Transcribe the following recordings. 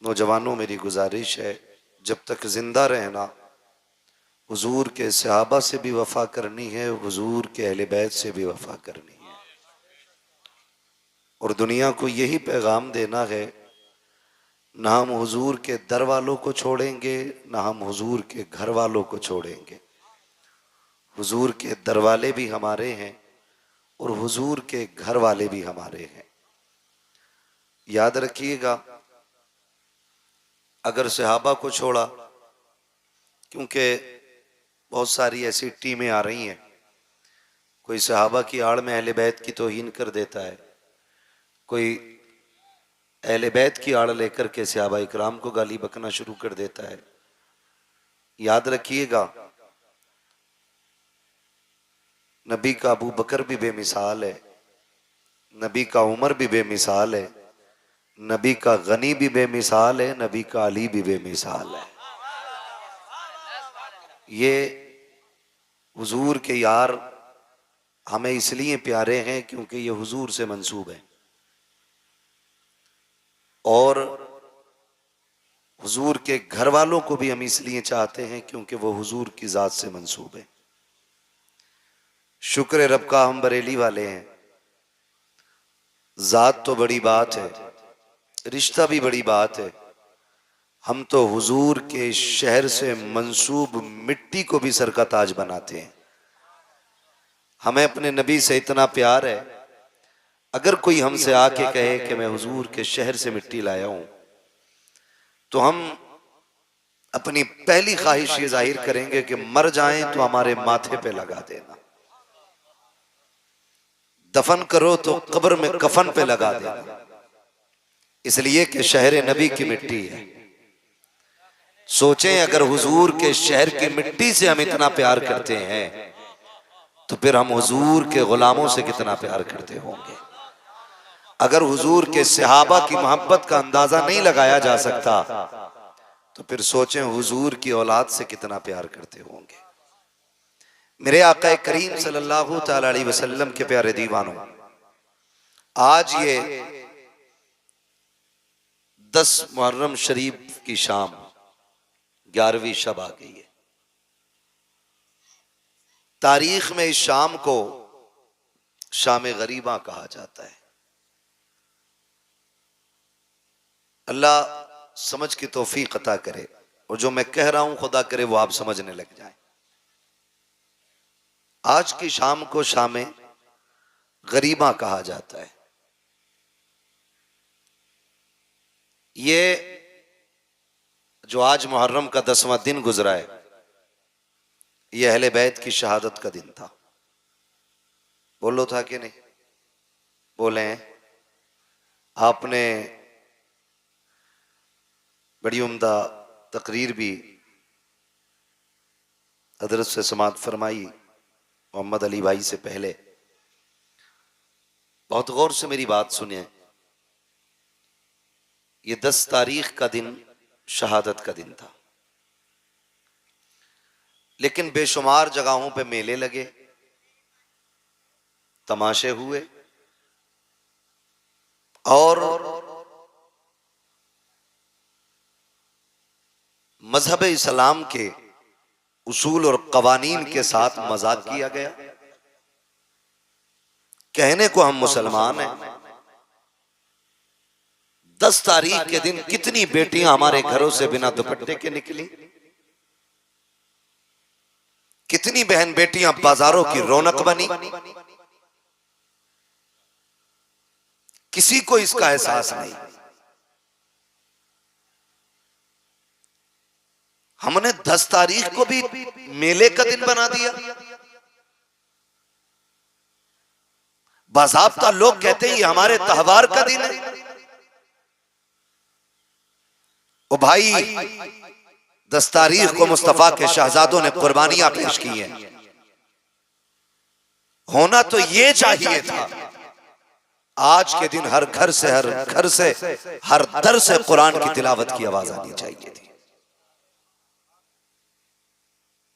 नौजवानों, मेरी गुजारिश है, जब तक जिंदा रहना हुजूर के सहाबा से भी वफा करनी है, हुजूर के अहले बैत से भी वफा करनी है। और दुनिया को यही पैगाम देना है, ना हम हुजूर के दर वालों को छोड़ेंगे, ना हम हुजूर के घर वालों को छोड़ेंगे। हुजूर के दर वाले भी हमारे हैं और हुजूर के घर वाले भी हमारे हैं। याद रखिएगा, अगर सहाबा को छोड़ा, क्योंकि बहुत सारी ऐसी टीमें आ रही हैं, कोई सहाबा की आड़ में अहले बैत की तौहीन कर देता है, कोई अहले बैत की आड़ लेकर के सहाबा इकराम को गाली बकना शुरू कर देता है। याद रखिएगा, नबी का अबू बकर भी बेमिसाल है, नबी का उमर भी बेमिसाल है, नबी का गनी भी बेमिसाल है, नबी का अली भी बेमिसाल है। ये हुजूर के यार हमें इसलिए प्यारे हैं क्योंकि ये हुजूर से मंसूब है, और हुजूर के घर वालों को भी हम इसलिए चाहते हैं क्योंकि वो हुजूर की जात से मंसूब है। शुक्र रब का हम बरेली वाले हैं। जात तो बड़ी बात है, रिश्ता भी बड़ी बात है। हम तो हुजूर के शहर से मंसूब मिट्टी को भी सर का ताज बनाते हैं। हमें अपने नबी से इतना प्यार है, अगर कोई हमसे आके कहे कि मैं हुजूर के शहर से मिट्टी लाया हूं, तो हम अपनी पहली ख्वाहिश ये जाहिर करेंगे कि मर जाएं तो हमारे माथे पे लगा देना, दफन करो तो कब्र में कफन पे लगा देना, इसलिए कि शहर नबी की मिट्टी है। सोचें, अगर हुजूर के शहर की मिट्टी से हम इतना प्यार करते हैं तो फिर हम हुजूर के गुलामों से कितना प्यार करते होंगे। अगर हुजूर के सहाबा की मोहब्बत का अंदाजा नहीं लगाया जा सकता तो फिर सोचें हुजूर की औलाद से कितना प्यार करते होंगे। मेरे आका करीम सल्लल्लाहु तआला अलैहि वसल्लम के प्यारे दीवानों, आज ये 10 मुहर्रम शरीफ की शाम 11वीं शब आ गई है। तारीख में इस शाम को शाम गरीबा कहा जाता है। अल्लाह समझ की तौफीक अता करे, और जो मैं कह रहा हूं खुदा करे वो आप समझने लग जाएं। आज की शाम को शाम गरीबा कहा जाता है। ये जो आज मुहर्रम का 10वां दिन गुजरा है, ये अहले बैत की शहादत का दिन था। बोलो था कि नहीं? बोले हैं? आपने बड़ी उम्दा तकरीर भी हजरत से समाअत फरमाई, मोहम्मद अली भाई से पहले। बहुत गौर से मेरी बात सुनिए। ये 10 तारीख का दिन शहादत का दिन था, लेकिन बेशुमार जगहों पे मेले लगे, तमाशे हुए, और मजहब इस्लाम के उसूल और कवानीन के साथ मजाक किया गया। कहने को हम मुसलमान हैं, 10 तारीख के दिन कितनी बेटियां हमारे घरों से बिना दुपट्टे के निकली, कितनी बहन बेटियां बाजारों की रौनक बनी। किसी को इसका एहसास नहीं। हमने 10 तारीख को भी मेले का दिन बना दिया। बाज़ाब्ता लोग कहते हैं ये हमारे त्योहार का दिन है। ओ भाई, 10 तारीख को मुस्तफा के शहजादों ने कुर्बानियां पेश की हैं। होना तो ये चाहिए था, आज के दिन हर घर से हर दर से कुरान की तिलावत की आवाज आनी चाहिए थी।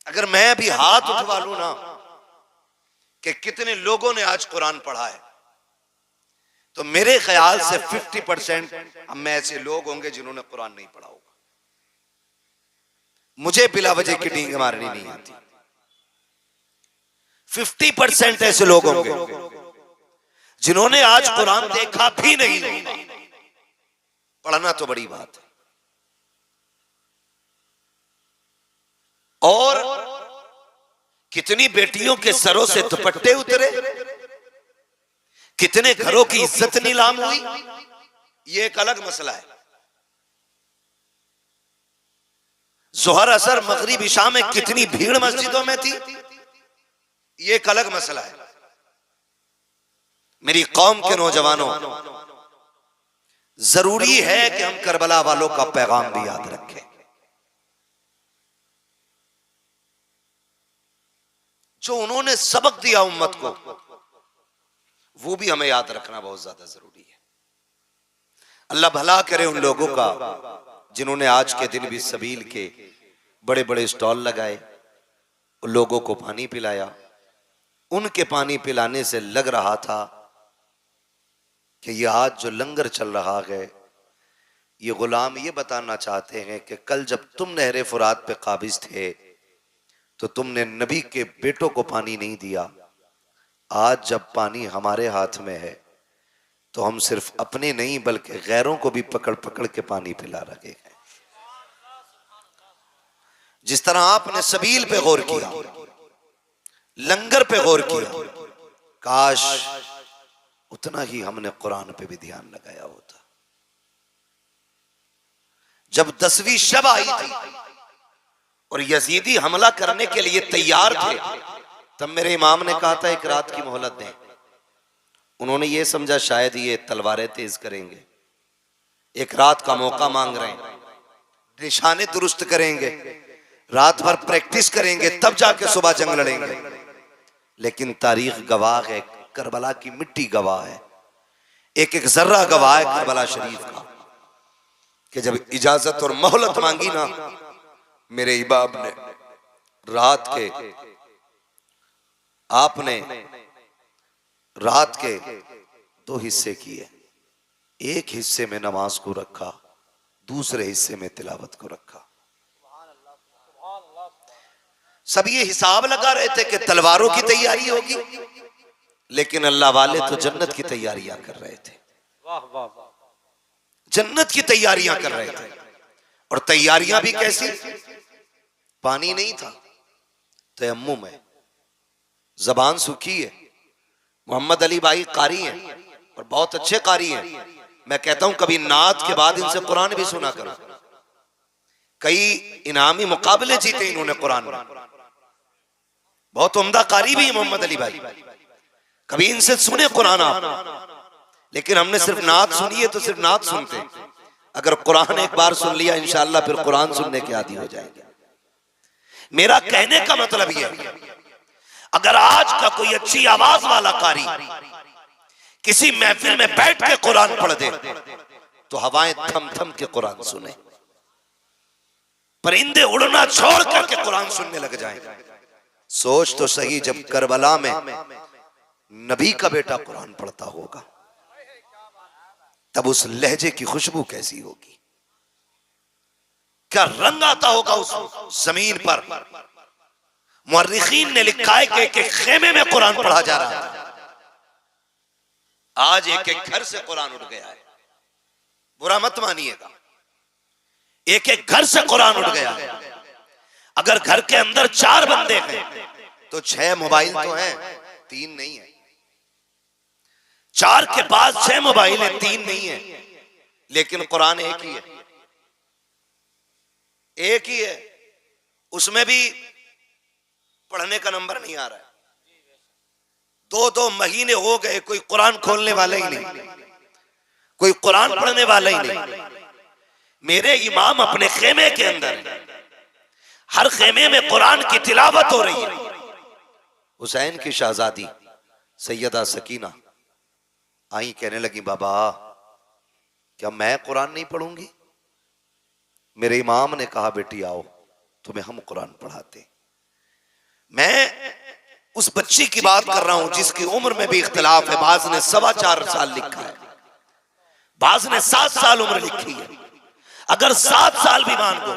अगर मैं भी हाथ उठवा लूं ना कि कितने लोगों ने आज कुरान पढ़ा है, तो मेरे ख्याल से 50% हम में ऐसे लोग होंगे जिन्होंने कुरान नहीं पढ़ा होगा। मुझे बिला वजह की डींग मारनी नहीं आती। 50% ऐसे लोग होंगे जिन्होंने आज कुरान देखा भी नहीं होगा। पढ़ना तो बड़ी बात है। और कितनी बेटियों के सरों से दुपट्टे उतरे, कितने घरों की इज्जत नीलाम हुई, ये एक अलग मसला है। जोहर असर मगरिब इशा में कितनी भीड़ मस्जिदों में थी, ये एक अलग मसला है। मेरी कौम के नौजवानों, जरूरी है कि हम करबला वालों का पैगाम भी याद रखें। जो उन्होंने सबक दिया उम्मत को, वो भी हमें याद रखना बहुत ज्यादा जरूरी है। अल्लाह भला करे उन लोगों का जिन्होंने आज के दिन भी सबील के बड़े बड़े स्टॉल लगाए, लोगों को पानी पिलाया। उनके पानी पिलाने से लग रहा था कि ये आज जो लंगर चल रहा है, ये गुलाम ये बताना चाहते हैं कि कल जब तुम नहरे फुरात पे काबिज थे तो तुमने नबी के बेटों को पानी नहीं दिया। आज जब पानी हमारे हाथ में है तो हम सिर्फ अपने नहीं बल्कि गैरों को भी पकड़ पकड़ के पानी पिला रहे हैं। जिस तरह आपने सबील पे गौर किया, लंगर पे गौर किया, काश उतना ही हमने कुरान पे भी ध्यान लगाया होता। जब 10वीं शब आई थी और यजीदी हमला करने के लिए तैयार थे, तब मेरे इमाम ने कहा था एक रात की मोहलत दें। उन्होंने ये समझा शायद ये तलवारें तेज करेंगे, एक रात का मौका मांग रहे हैं, निशाने दुरुस्त करेंगे, रात भर प्रैक्टिस करेंगे, तब जाके सुबह जंग लड़ेंगे। लेकिन तारीख गवाह है, करबला की मिट्टी गवाह है, एक एक जर्रा गवाह है करबला शरीफ का, कि जब इजाजत और मोहलत मांगी ना मेरे इबाब ने, रात के 2 हिस्से किए। एक हिस्से में नमाज को रखा, दूसरे हिस्से में तिलावत को रखा। सब ये हिसाब लगा रहे थे कि तलवारों की तैयारी होगी, लेकिन अल्लाह वाले तो जन्नत की तैयारियां कर रहे थे। जन्नत की तैयारियां कर रहे थे। और तैयारियां भी कैसी? पानी नहीं था, तयम्मुम है, जबान सूखी है। मोहम्मद अली भाई कारी हैं और बहुत अच्छे कारी हैं। मैं कहता हूं कभी नात के बाद इनसे कुरान भी सुना करो। कई इनामी मुकाबले जीते इन्होंने कुरान में, बहुत उम्दा कारी भी है मोहम्मद अली भाई। कभी इनसे सुने कुरान आप। लेकिन हमने सिर्फ नात सुनी है तो सिर्फ नात सुनते, अगर कुरान एक बार सुन लिया इंशाअल्लाह फिर कुरान सुनने के आदी हो जाएंगे। मेरा कहने का मतलब यह है, अगर आज का कोई अच्छी आवाज वाला कारी किसी महफिल में बैठ के कुरान पढ़ दे तो हवाएं थम थम के कुरान सुने, परिंदे उड़ना छोड़ करके कुरान सुनने लग जाएंगे। सोच तो सही, जब करबला में नबी का बेटा कुरान पढ़ता होगा तब उस लहजे की खुशबू कैसी होगी, क्या रंग आता होगा उस जमीन पर। मुअर्रिखीन ने लिखा है कि एक एक खेमे में कुरान पढ़ा जा रहा है। आज एक एक घर से कुरान उठ गया है, बुरा मत मानिएगा, एक एक घर से कुरान उठ गया है। अगर घर के अंदर 4 बंदे हैं तो 6 मोबाइल तो हैं, 3 नहीं है। 4 के पास 6 मोबाइल है, 3 नहीं है, लेकिन कुरान एक ही है, एक ही है। उसमें भी पढ़ने का नंबर नहीं आ रहा है। 2-2 महीने हो गए, कोई कुरान खोलने वाला ही नहीं, कोई कुरान पढ़ने वाला ही नहीं। मेरे इमाम अपने खेमे के अंदर, हर खेमे में कुरान की तिलावत हो रही है। हुसैन की शहजादी सैयदा सकीना आई, कहने लगी बाबा क्या मैं कुरान नहीं पढ़ूंगी? मेरे इमाम ने कहा बेटी आओ तुम्हें हम कुरान पढ़ाते। मैं उस बच्ची की बात कर रहा हूं जिसकी उम्र में भी इख्तिलाफ है, बाज ने 4.25 साल लिखा है, बाज ने 7 साल उम्र लिखी है। अगर 7 साल भी मान दो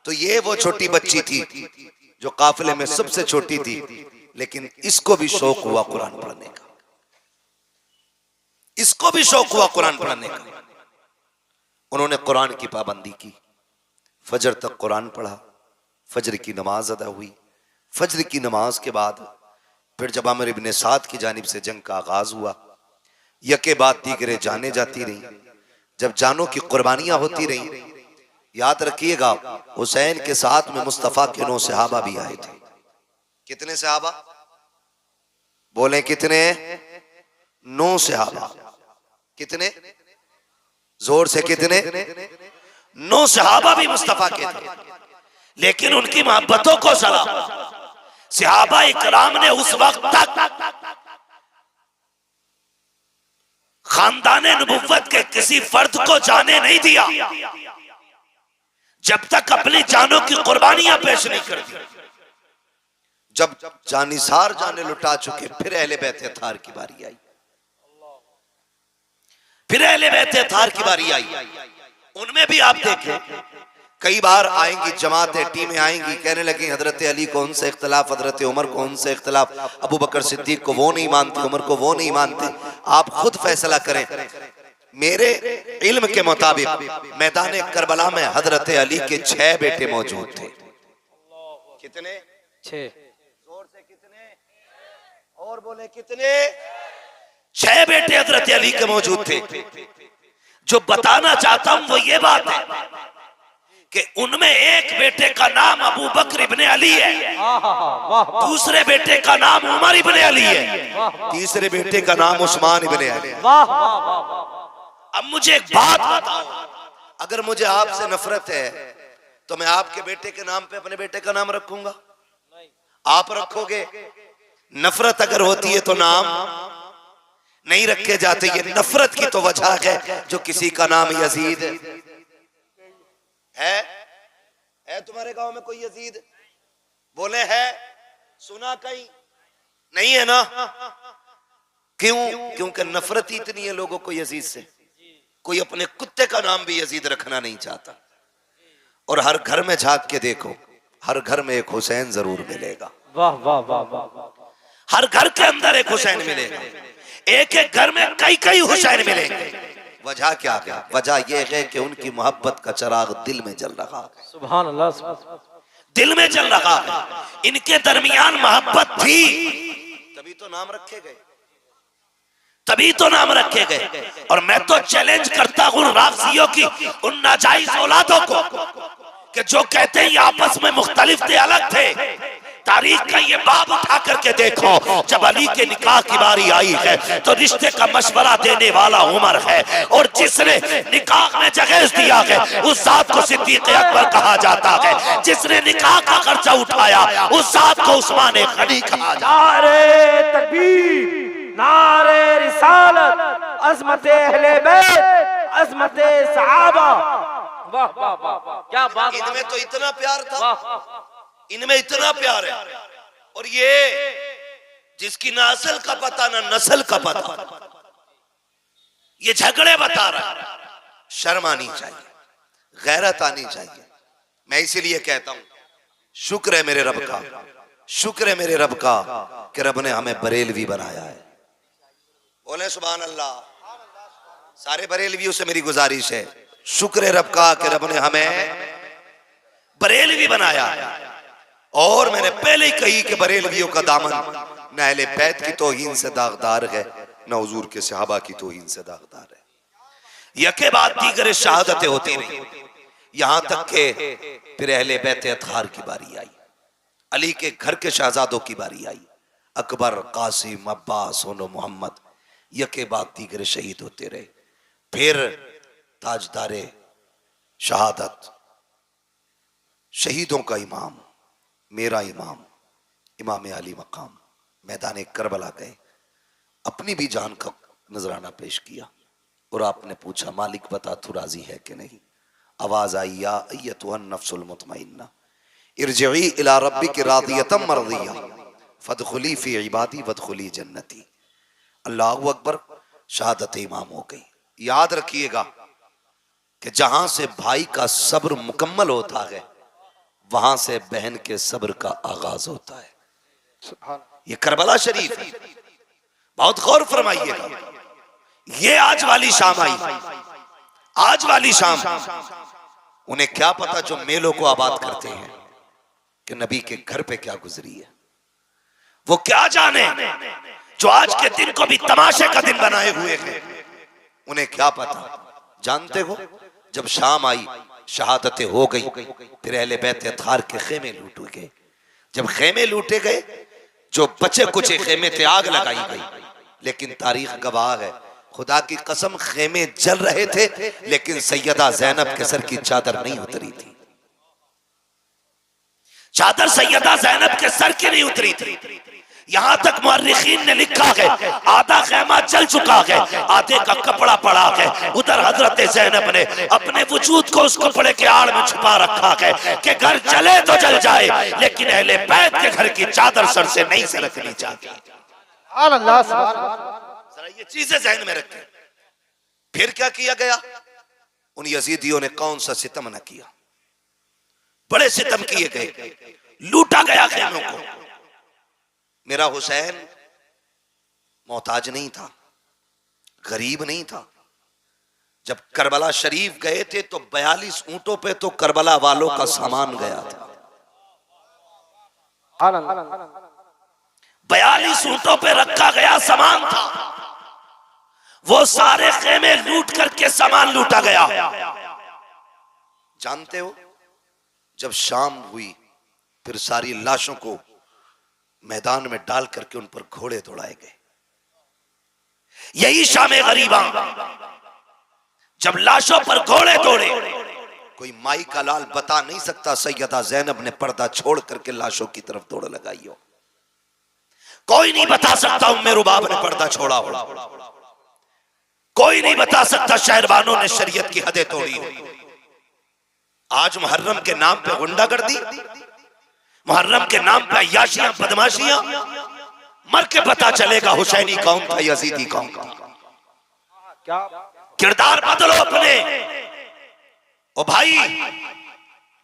तो ये वो छोटी बच्ची थी जो काफिले में सबसे छोटी थी, लेकिन इसको भी शौक हुआ कुरान पढ़ने का, इसको भी शौक हुआ कुरान पढ़ने का। उन्होंने कुरान की पाबंदी की, फजर तक कुरान पढ़ा, फजर की नमाज अदा हुई। फजर की नमाज के बाद फिर जब अमर इब्ने साद की जानिब से जंग का आगाज हुआ, यके बाद दीगरे जाने जाती रही। जब जानों की कुर्बानियां होती रही, याद रखिएगा हुसैन के साथ में मुस्तफा के 9 सहाबा भी आए थे। कितने सहाबा बोले? कितने? 9 सहाबा। कितने? जोर से कितने? 9 सहाबा भी मुस्तफा के थे, लेकिन उनकी मोहब्बतों को सलाम सहाबा इकराम ने उस वक्त तक खानदाने नबुव्वत के किसी फर्द को जाने नहीं दिया जब तक अपनी जानों की कुर्बानियां पेश नहीं कर दी। जब जानिसार जाने लुटा चुके, फिर अहले बैते थार की बारी आई, फिर अहले बैते थार की बारी आई। उनमें भी आप देखें कई बार आएंगी जमातें, टीमें आएंगी, कहने लगी हजरत अली को उनसे इख्तलाफ, हजरत उमर को उनसे इख्तलाफ, अबू बकर सिद्दीक को वो नहीं मानते, उमर को वो नहीं मानते। आप खुद फैसला करें। मेरे इल्म के मुताबिक मैदान करबला में हजरत अली के 6 बेटे मौजूद थे। कितने? 6। जोर से कितने? और बोले कितने? 6 बेटे हजरत अली के मौजूद थे। जो बताना चाहता हूं वो ये बात है कि उनमें एक बेटे का नाम अबू बकर इब्ने अली है, दूसरे बेटे का नाम उमर इब्ने अली है, तीसरे बेटे का नाम उस्मान इब्ने अली है। अब मुझे एक बात बताओ, अगर मुझे आपसे नफरत है तो मैं आपके बेटे के नाम पे अपने बेटे का नाम रखूंगा? आप रखोगे? नफरत अगर होती है तो नाम नहीं रखे जाते। ये नफरत की तो वजह है जो किसी का नाम यजीद है तुम्हारे गांव में कोई यजीद? बोले है? सुना कहीं? नहीं है ना? क्यों? क्योंकि नफरत ही इतनी है लोगों को यजीद से। कोई अपने कुत्ते का नाम भी यजीद रखना नहीं चाहता। और हर घर में झांक के देखो, हर घर में एक हुसैन जरूर मिलेगा। वाह वाह वाह वाह। हर घर के अंदर एक हुसैन मिलेगा, एक एक घर में कई कई हुसैन मिलेंगे। वजह क्या है? वजह यह है कि उनकी मोहब्बत का चिराग दिल में जल रहा है। सुभान अल्लाह। दिल में जल रहा है। इनके दरमियान मोहब्बत थी, तभी तो नाम रखे गए, तभी तो नाम रखे गए। और मैं तो चैलेंज करता हूं राफजियों की उन नाजायज औलादों को कि जो कहते हैं आपस में मुख्तलिफ थे, अलग थे। तारीख का ये बाब उठा करके देखो, जब अली के निकाह की बारी आई है तो रिश्ते का मशवरा देने वाला उमर है, और जिसने निकाह में जगह दिया है उस जात को सिद्दीक अकबर कहा जाता है। जिसने निकाह का खर्चा उठाया उस जात को उस्मान गनी कहा जाता है। नारे तकबीर, नारे रिसालत, अज़मत अहले बैत, अज़मत सहाबा। वाह वाह वाह, क्या बात। इनमें तो इतना प्यार था, इनमें इतना प्यार है। और ये जिसकी ना असल का पता ना नस्ल का पता, ये झगड़े बता रहा है। शर्म आनी चाहिए, गैरत आनी चाहिए। मैं इसीलिए कहता हूं शुक्र है मेरे रब का, शुक्र है मेरे रब का कि रब ने हमें बरेलवी बनाया है। बोले सुभान अल्लाह। सारे बरेलवियों से मेरी गुजारिश है, शुक्र है रब का कि रब ने हमें बरेलवी बनाया। और मैंने पहले ही कही कि बरेलवियों का दामन न अहले बैत की तौहीन से दागदार है, न हुजूर के सहाबा की तौहीन से दागदार है। यके बाद दीगर शहादतें होती रही, यहां तक के फिर अहले बैत अतहार की बारी आई, अली के घर के शहजादों की बारी आई, अकबर, कासिम, अब्बास, सोनो, मोहम्मद, यके बाद दीगर शहीद होते रहे। फिर ताजदारे शहादत, शहीदों का इमाम, मेरा इमाम, इमाम अली मकाम मैदान करबला गए, अपनी भी जान का नजराना पेश किया। और आपने पूछा मालिक बता तू राजी है कि नहीं? आवाज आई या अय्यतुहन नफ्सुल मुतमइन्ना इरजिई इला रब्बिक रादियतम मर्दिया फदखुली फी इबादी वदखुली जन्नती। अल्लाहु अकबर। शहादत इमाम हो गई। याद रखिएगा कि जहां से भाई का सब्र मुकम्मल होता है वहां से बहन के सब्र का आगाज होता है। ये करबला शरीफ है, बहुत गौर फरमाइएगा। ये आज वाली शाम आई, आज वाली शाम, उन्हें क्या पता जो मेलों को आबाद करते हैं कि नबी के घर पे क्या गुजरी है। वो क्या जाने जो आज के दिन को भी तमाशे का दिन बनाए हुए हैं, उन्हें क्या पता। जानते हो, जब शाम आई, शहादतें हो गई, फिर अहले बैत अतहार के खेमे लूटे गए। जब खेमे लूटे गए, जो बचे कुचे खेमे थे आग लगाई गई। लेकिन तारीख गवाह है, खुदा की कसम खेमे जल रहे थे लेकिन सैयदा जैनब के सर की चादर नहीं उतरी थी। चादर सैयदा जैनब के सर की नहीं उतरी थी। यहां तक मुअर्रिखीन ने लिखा है आधा खेमा जल चुका है, आधे का कपड़ा पड़ा है। उधर हजरत जैनब ने अपने वजूद को उस कपड़े के आड़ में छुपा रखा है कि घर जले तो जल जाए लेकिन अहले बैत के घर की चादर सर से नहीं सरकनी चाहिए। जरा ये चीजें ज़हन में रखें। फिर क्या किया गया? उन यजीदियों ने कौन सा सितम न किया, बड़े सितम किए गए, लूटा गया खेमों को। मेरा हुसैन मोहताज नहीं था, गरीब नहीं था। जब करबला शरीफ गए थे तो 42 ऊंटों पे तो करबला वालों का सामान गया था। 42 ऊंटों पे रखा गया सामान था। वो सारे खेमे लूट करके सामान लूटा गया। जानते हो, जब शाम हुई फिर सारी लाशों को मैदान में डाल करके उन पर घोड़े दौड़ाए गए। यही शामे गरीबा, जब लाशों पर घोड़े दौड़े। कोई माई का लाल बता नहीं सकता सैयदा जैनब ने पर्दा छोड़ करके लाशों की तरफ दौड़ लगाई हो। कोई नहीं बता सकता उम्मे रुबाब ने पर्दा छोड़ा हो। कोई नहीं बता सकता शहरबानों ने शरीयत की हदें तोड़ी हो। आज मुहर्रम के नाम पे गुंडागर्दी, मुहर्रम के नाम पे अय्याशियां, बदमाशियां, मर के पता चलेगा हुसैनी कौन था, यजीदी कौन था। किरदार बदलो अपने। ओ भाई,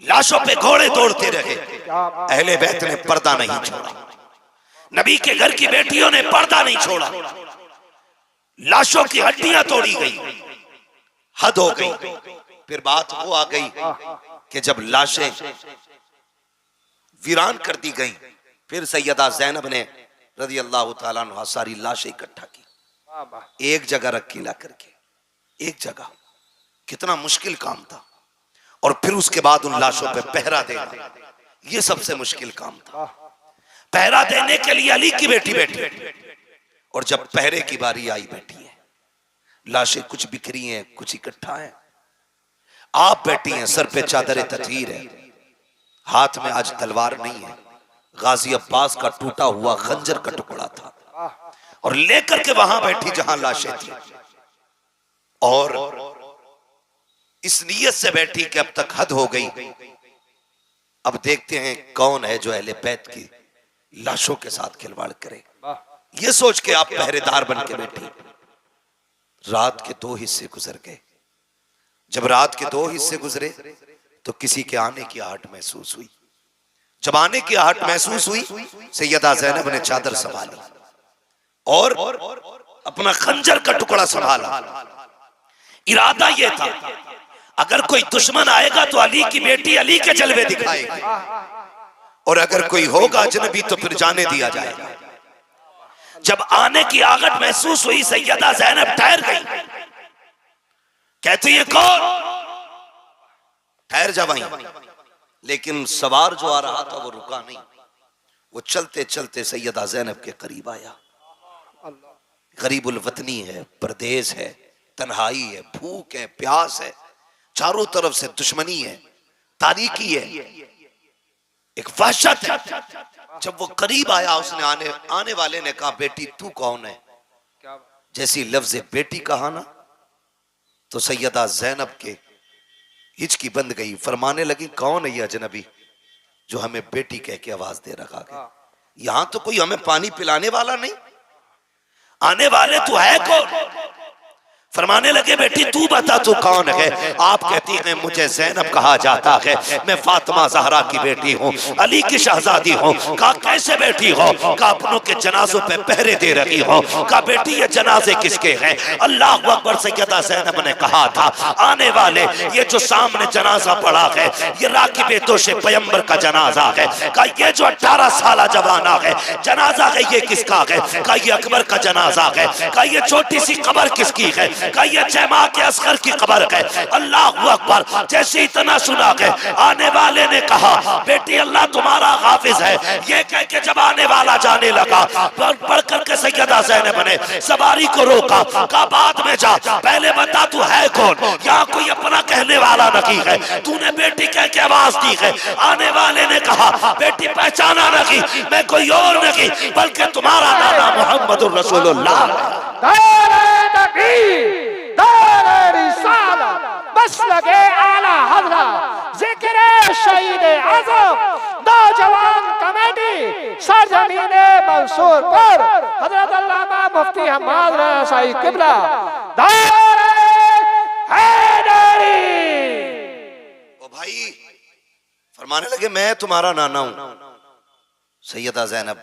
लाशों पे घोड़े दौड़ते रहे, अहले बैत ने पर्दा नहीं छोड़ा। नबी के घर की बेटियों ने पर्दा नहीं छोड़ा। लाशों की हड्डियां तोड़ी गई, हद हो गई। फिर बात वो आ गई कि जब लाशें वीरान कर दी गई, फिर सैयदा जैनब ने रज़ी अल्लाह तआला अन्हा सारी लाशें इकट्ठा की, एक जगह रखी ला करके, एक जगह। कितना मुश्किल काम था। और फिर उसके बाद उन लाशों पे पहरा देना, ये सबसे मुश्किल काम था। पहरा देने के लिए अली की बेटी बैठी, और जब पहरे की बारी आई, बैठी है, लाशें कुछ बिखरी हैं, कुछ इकट्ठा है। आप बैठी हैं, सर पे चादर ततहीर है, हाथ में आज तलवार नहीं है, गाजी अब्बास का टूटा हुआ खंजर का टुकड़ा था, और लेकर के वहां बैठी जहां लाशें थी। और इस नीयत से बैठी कि अब तक हद हो गई, अब देखते हैं कौन है जो अहले बैत की लाशों के साथ खिलवाड़ करे। ये सोच के आप पहरेदार बन के बैठी। रात के 2 हिस्से गुजर गए। जब रात के 2 हिस्से गुजरे तो किसी के आने की आहट महसूस हुई। जब आने की आहट महसूस हुई, सैयदा जैनब ने चादर संभाली और अपना खंजर का टुकड़ा संभाला। इरादा यह था, अगर कोई दुश्मन आएगा तो अली की बेटी अली के जलवे दिखाएगी, और अगर कोई होगा अजनबी तो फिर जाने दिया जाएगा। जब आने की आहट महसूस हुई, सैयदा जैनब ठहर गई। कहती है कौन? ठहर जा वहीं। लेकिन सवार जो आ रहा था वो रुका नहीं। वो चलते चलते सैयदा जैनब के करीब आया। गरीबुल वतनी है, परदेश है, तन्हाई है, भूख है, प्यास है, चारों तरफ से दुश्मनी है, तारीकी है, एक वहशत है। जब वो करीब आया, उसने आने वाले ने कहा, बेटी तू कौन है? जैसी लफ्ज़ बेटी कहा ना, तो सैयदा जैनब के हिचकी बंद गई। फरमाने लगी, कौन है ये अजनबी जो हमें बेटी कह के आवाज दे रखा है? यहां तो कोई हमें पानी पिलाने वाला नहीं, आने वाले तो है कौन? फरमाने लगे बेटी तू बता तू कौन है। आप कहती हैं मुझे ज़ैनब कहा जाता है, मैं फातिमा ज़हरा की बेटी हूँ, अली की शहजादी हूँ। कहा कैसे बेटी हो? कहा अपनों के जनाजों पे पहरे दे रही हो। कहा बेटी ये जनाजे किसके हैं? अल्लाह अकबर। सैयदा ज़ैनब ने कहा था आने वाले ये जो सामने जनाजा पड़ा है ये राकिब दोशे पैगंबर का जनाजा है। कहा ये जो 18 साल जवाना है जनाजा है ये किसका है? कहा ये अकबर का जनाजा है। कहा ये छोटी सी कब्र किसकी है? कहा ये जमा के असगर की कब्र है। अल्लाह अकबर। जैसे इतना सुना है आने वाले ने कहा बेटी अल्लाह तुम्हारा हाफिज है। ये कह के जब आने वाला जाने लगा पढ़ करके सैयदा ज़ैनब ने सवारी को रोका। कहा बाद में जा, पहले बता तू है कौन? यहाँ कोई अपना कहने वाला नहीं है, तूने बेटी कह के आवाज दी है। आने वाले ने कहा बेटी पहचाना नहीं, मैं कोई और नहीं बल्कि तुम्हारा नाना मोहम्मद रसूलुल्लाह। बस लगे आला हजरा जिक्र शहीद आज़म नौजवान कमेटी सरजमीन मंसूर पर हजरत अल्लामा मुफ्ती हम्माद रज़ा शाही किबला हैदरी। ओ भाई फरमाने लगे मैं तुम्हारा नाना हूं। सैयदा ज़ैनब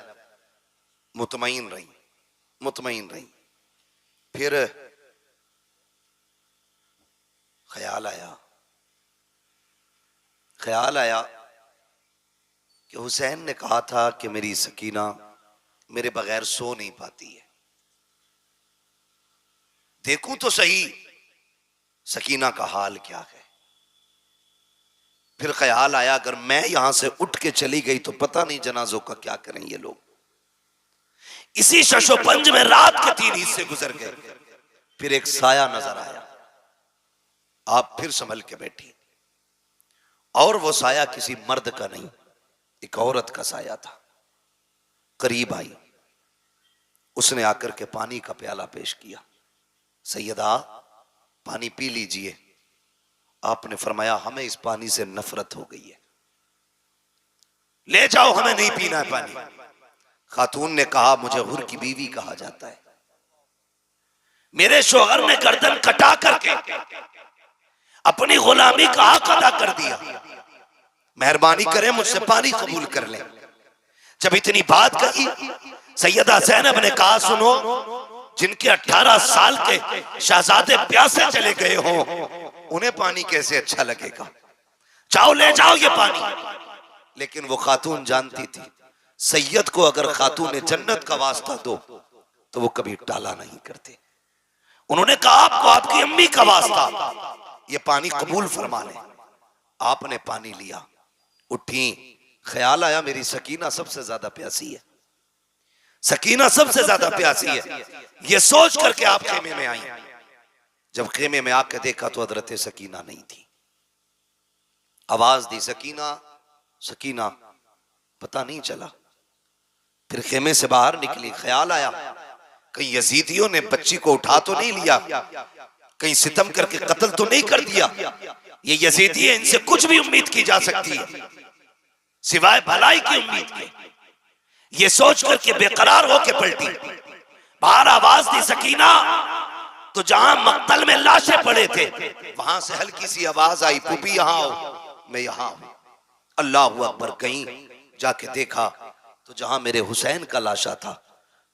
मुतमईन रही, मुतमईन रही। फिर ख्याल आया कि हुसैन ने कहा था कि मेरी सकीना मेरे बगैर सो नहीं पाती है, देखूं तो सही सकीना का हाल क्या है। फिर ख्याल आया अगर मैं यहां से उठ के चली गई तो पता नहीं जनाजों का क्या करें ये लोग। इसी शशोपंज में रात के 3 हिस्से गुजर गए। फिर एक साया नजर आया, आप फिर संभल के बैठी, और वो साया किसी मर्द का नहीं एक औरत का साया था। करीब आई, उसने आकर के पानी का प्याला पेश किया। सैयदा पानी पी लीजिए। आपने फरमाया हमें इस पानी से नफरत हो गई है, ले जाओ हमें नहीं पीना है पानी। खातून ने कहा मुझे हुर की बीवी कहा जाता है, मेरे शोहर ने गर्दन कटा करके अपनी गुलामी का हक अदा कर दिया, मेहरबानी करें मुझसे पानी कबूल कर लें। जब इतनी बात कही सैयदा ज़ैनब ने कहा सुनो, जिनके 18 साल के शहजादे प्यासे चले गए हों उन्हें पानी कैसे अच्छा लगेगा, जाओ ले जाओ ये पानी। लेकिन वो खातून जानती थी सैयद को अगर खातून जन्नत का वास्ता दो तो वो कभी टाला नहीं करते। उन्होंने कहा आपको आपकी अम्मी का वास्ता ये पानी कबूल फरमा ले। आपने पानी लिया, उठी, ख्याल आया मेरी सकीना सबसे ज्यादा प्यासी है, सकीना सबसे ज्यादा प्यासी है। ये सोच करके आप खेमे में आई। जब खेमे में आके देखा तो हजरत सकीना नहीं थी। आवाज दी सकीना सकीना, पता नहीं चला। फिर खेमे से बाहर निकली, ख्याल आया कहीं यजीदियों ने बच्ची को उठा तो नहीं लिया, कहीं सितम करके कत्ल तो नहीं कर दिया। ये यजीदी है, इनसे कुछ भी उम्मीद की जा सकती है सिवाय भलाई की उम्मीद के। ये सोच करके बेकरार होके पलटी। बाहर आवाज दी सकीना, तो जहां मक्तल में लाशें पड़े थे वहां से हल्की सी आवाज आई पुपी यहां आओ, मैं यहां हूं। अल्लाह अकबर। कहीं जाके देखा तो जहां मेरे हुसैन का लाशा था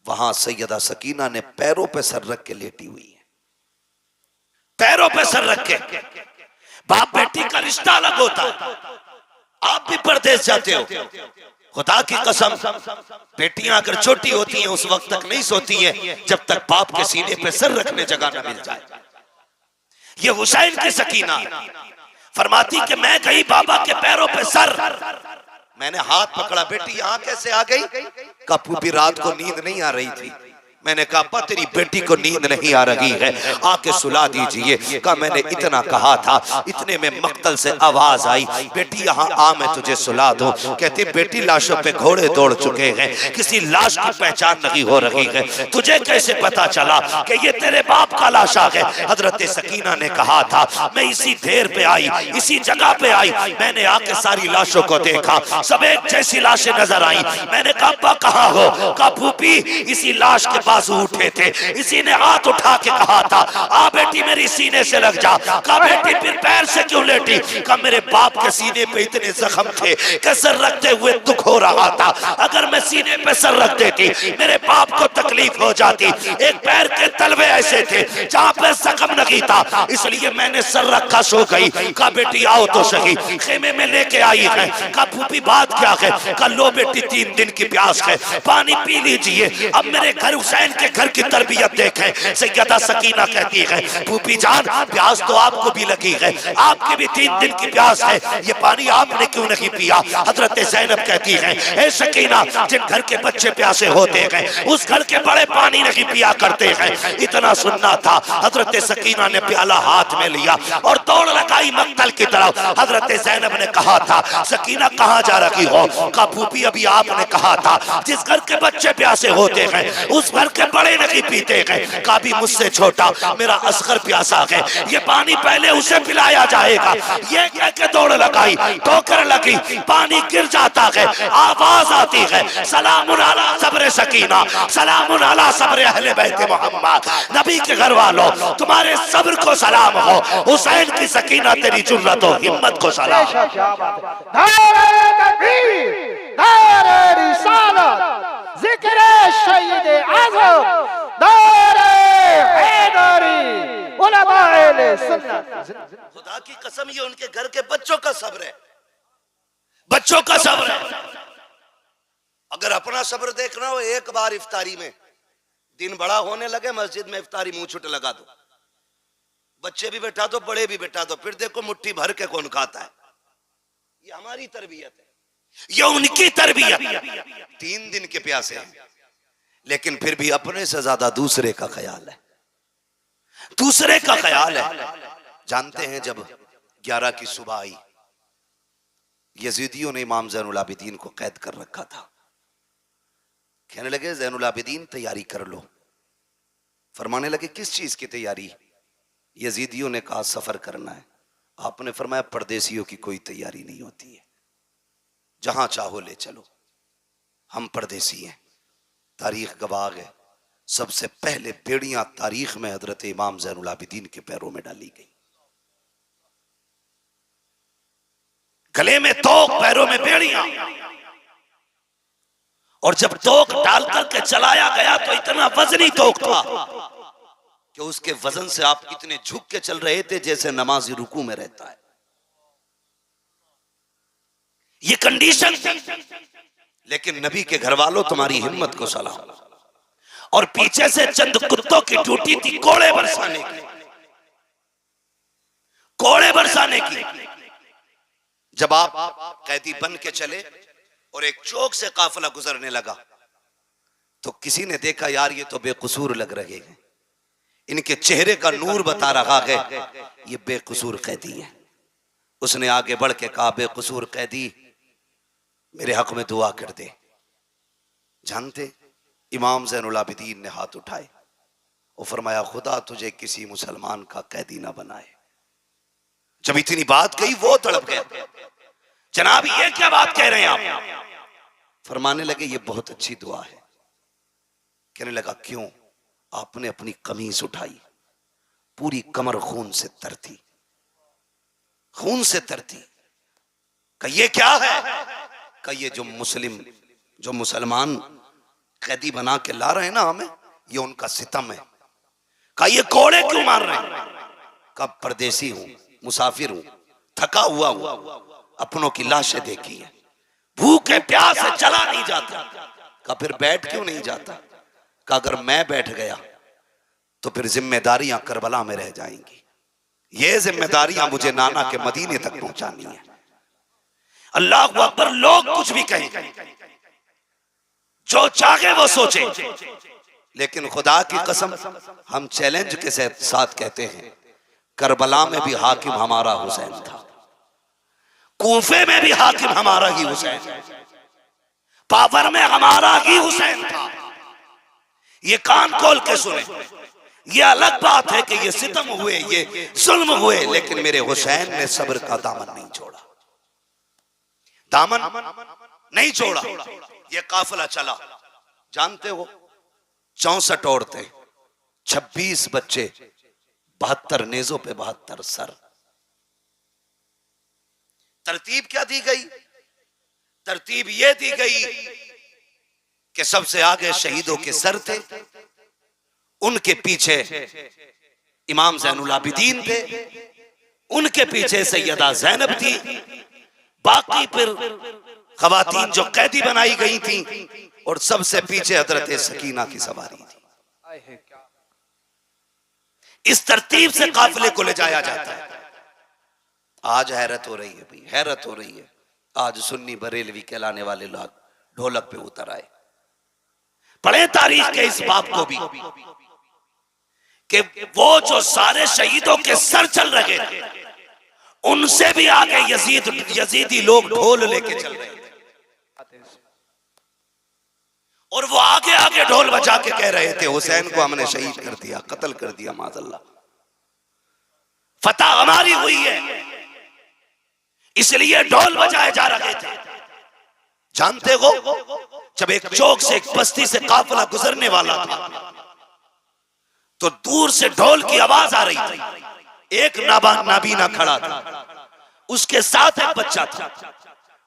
वहां सैयदा सकीना ने पैरों पे सर रख के लेटी हुई है, पैरों पे सर रख के। बाप बेटी का रिश्ता अलग होता है। आप भी परदेश जाते हो, खुदा की कसम बेटियां अगर छोटी होती हैं उस वक्त तक नहीं सोती हैं जब तक बाप के सीने पे सर रखने जगह ना मिल जाए। ये हुसैन की सकीना फरमाती कि मैं गई बाबा के पैरों पे सर, मैंने हाथ पकड़ा, बेटी यहाँ कैसे आ गई? कहा पूरी रात को नींद नहीं आ रही थी। मैंने कहा अब्बा तेरी बेटी को नींद नहीं आ रही है, आके सुला दीजिए। कहा मैंने इतना कहा था, इतने में मक्तल से आवाज आई बेटी यहाँ आ मैं तुझे सुला दूं। कहती बेटी लाशों पे घोड़े दौड़ चुके हैं, किसी लाश की पहचान नहीं हो रही है, तुझे कैसे पता चला कि ये तेरे बाप का लाशा है? हजरत सकीना ने कहा था मैं इसी देर पे आई, इसी जगह पे आई, मैंने आके सारी लाशों को देखा, सब एक जैसी लाशें नजर आई। मैंने कहा अब्बा कहाँ हो? कहा फूफी इसी लाश के बाजू उठे थे, इसी ने हाथ उठा के कहा था आ बेटी मेरी सीने से लग जा। कहा बेटी फिर पैर से क्यों लेटी? कहा मेरे बाप के सीने पे इतने जख्म थे कि सर रखते हुए दुख हो रहा था, अगर मैं सीने पे सर रख देती मेरे बाप को तकलीफ हो जाती। एक पैर के तलवे ऐसे थे जहां पे जख्म नहीं था, इसलिए मैंने सर रखा सो गई। कहा बेटी आओ तो सही। खेमे में लेके आई है। कहा फूफी बात क्या है? कहा लो बेटी 3 दिन की प्यास है, पानी पी लीजिए। अब मेरे घर हुसैन के घर की तरबियत देखें। सैयदा सकीना कहती है फूफी जान प्यास तो आपको भी लगी है, आपकी भी 3 दिन की प्यास है, ये पानी आपने क्यों नहीं पिया? हजरत ज़ैनब कहती है ए सकीना जिन घर के बच्चे प्यासे होते हैं उस घर के बड़े पानी नहीं पिया करते हैं। इतना सुनना था, हजरत सकीना ने प्याला हाथ में लिया और दौड़ लगाई मक्तल की तरफ। हजरत ज़ैनब ने कहा था सकीना कहाँ जा रही हो? कहा फूफी अभी आपने कहा था जिस घर के बच्चे प्यासे होते हैं उस घर के बड़े नहीं पीते हैं। कहा भी मुझसे छोटा मेरा असगर प्यासा है, ये पानी पहले उसे पिलाया जाएगा। ये कह के दौड़ लगाई, ठोकर लगी, पानी गिर जाता है, आवाज आती है सलामुन अला सब्र सकीना, सलामुन अला सब्र अहले बैत मोहम्मद। नबी के घर वालों तुम्हारे सब्र को सलाम हो, हुसैन की सकीना तेरी जुर्रत और हिम्मत को सलाम। नारे तकबीर, नारे रिसालत, जिक्र शहीद आज़म, नारे हैदरी, उलमाए सुन्नत। खुदा की कसम ये उनके घर के बच्चों का सब्र है, बच्चों का सब्र है। अगर अपना सब्र देखना हो एक बार इफ्तारी में दिन बड़ा होने लगे मस्जिद में इफ्तारी मुंह छुट लगा दो, बच्चे भी बैठा दो बड़े भी बैठा दो, फिर देखो मुट्ठी भर के कौन खाता है। ये हमारी तरबियत है, ये उनकी तरबियत। 3 दिन के प्यासे हैं लेकिन फिर भी अपने से ज्यादा दूसरे का ख्याल है, दूसरे का ख्याल है। जानते हैं जब 11 की सुबह आई यजीदियों ने इमाम ज़ैनुल आबिदीन को कैद कर रखा था। कहने लगे ज़ैनुल आबिदीन तैयारी कर लो। फरमाने लगे किस चीज की तैयारी? यजीदियों ने कहा सफर करना है। आपने फरमाया परदेसियों की कोई तैयारी नहीं होती है, जहां चाहो ले चलो, हम परदेसी हैं। तारीख गवाह है सबसे पहले बेड़ियां तारीख में हजरत इमाम ज़ैनुल आबिदीन के पैरों में डाली गई। गले में तोक, पैरों में बेड़ियां। और जब तोक डाल करके चलाया गया तो इतना वजनी तोक था कि उसके वजन से आप इतने झुक के चल रहे थे जैसे नमाजी रुकू में रहता है। ये कंडीशन थी। लेकिन नबी के घर वालों तुम्हारी हिम्मत को सलाम। और पीछे से चंद कुत्तों की ड्यूटी थी कोड़े बरसाने की, कोड़े बरसाने की। जब आप कैदी बन के चले और एक चौक से काफिला गुजरने लगा तो किसी ने देखा यार ये तो बेकसूर लग रहे हैं, इनके चेहरे का नूर बता रहा है ये बेकसूर कैदी है। उसने आगे बढ़ के कहा बेकसूर कैदी मेरे हक में दुआ कर दे। जानते इमाम ज़ैनुल आबिदीन ने हाथ उठाए और फरमाया खुदा तुझे किसी मुसलमान का कैदी ना बनाए। जब इतनी बात कही वो तड़प गया, जनाब ये क्या बात कह रहे हैं आप? फरमाने लगे ये बहुत अच्छी दुआ है। कहने लगा क्यों? आपने अपनी कमीज उठाई, पूरी कमर खून से तरती, खून से तरती। कहा ये क्या है? कहा ये जो मुसलमान कैदी बना के ला रहे हैं ना हमें, ये उनका सितम है। कहा ये कोड़े क्यों मार रहे हैं? कहा परदेसी हूं, मुसाफिर हूं, थका हुआ हूं, अपनों की लाशें देखी है, भूखे प्यास से चला नहीं जाता। कहा फिर बैठ क्यों नहीं जाता? कहा अगर मैं बैठ गया तो फिर जिम्मेदारियां करबला में रह जाएंगी, ये जिम्मेदारियां मुझे नाना के मदीने तक पहुंचानी है। अल्लाह अकबर। लोग कुछ भी कहें, जो चाहे वो सोचे, लेकिन खुदा की कसम हम चैलेंज के साथ कहते हैं करबला में भी हाकिम हमारा हुसैन था, कूफे में भी हाकिम हमारा ही हुसैन, पावर में हमारा ही हुसैन था। ये कान खोल के सुने। ये अलग बात है कि ये सितम हुए, ये जुल्म हुए, लेकिन मेरे हुसैन ने सब्र का दामन नहीं छोड़ा, दामन नहीं छोड़ा। ये काफिला चला। जानते हो 64 औरतें, 26 बच्चे, 72 नेजों पे 72 सर। तरतीब क्या दी गई? तरतीब यह दी गई कि सबसे आगे शहीदों के सर थे, उनके पीछे इमाम ज़ैनुल आबिदीन थे, उनके पीछे सैयदा ज़ैनब थी, बाकी फिर खवातीन जो कैदी बनाई गई थी, और सबसे पीछे हजरत सकीना की सवारी थी। इस तरतीब से काफिले को ले जाया जाता है। आज हैरत हो रही है भाई, हैरत हो रही है। आज सुन्नी बरेलवी कहलाने वाले लोग ढोलक पे उतर आए। पढ़े तारीख के इस बाप को भी कि वो जो सारे शहीदों के सर चल रहे थे, उनसे भी आगे यजीदी लोग ढोल लेके चल रहे थे, और वो आगे आगे ढोल बजा के कह रहे थे हुसैन को हमने शहीद कर दिया, कत्ल कर दिया, माज़अल्लाह, फतह हमारी हुई है, इसलिए ढोल बजाए जा रहे थे। जानते हो, जब एक चौक से एक बस्ती से काफिला गुजरने वाला था, तो दूर से ढोल की आवाज आ रही थी। एक नाबीना खड़ा था, उसके साथ एक बच्चा था।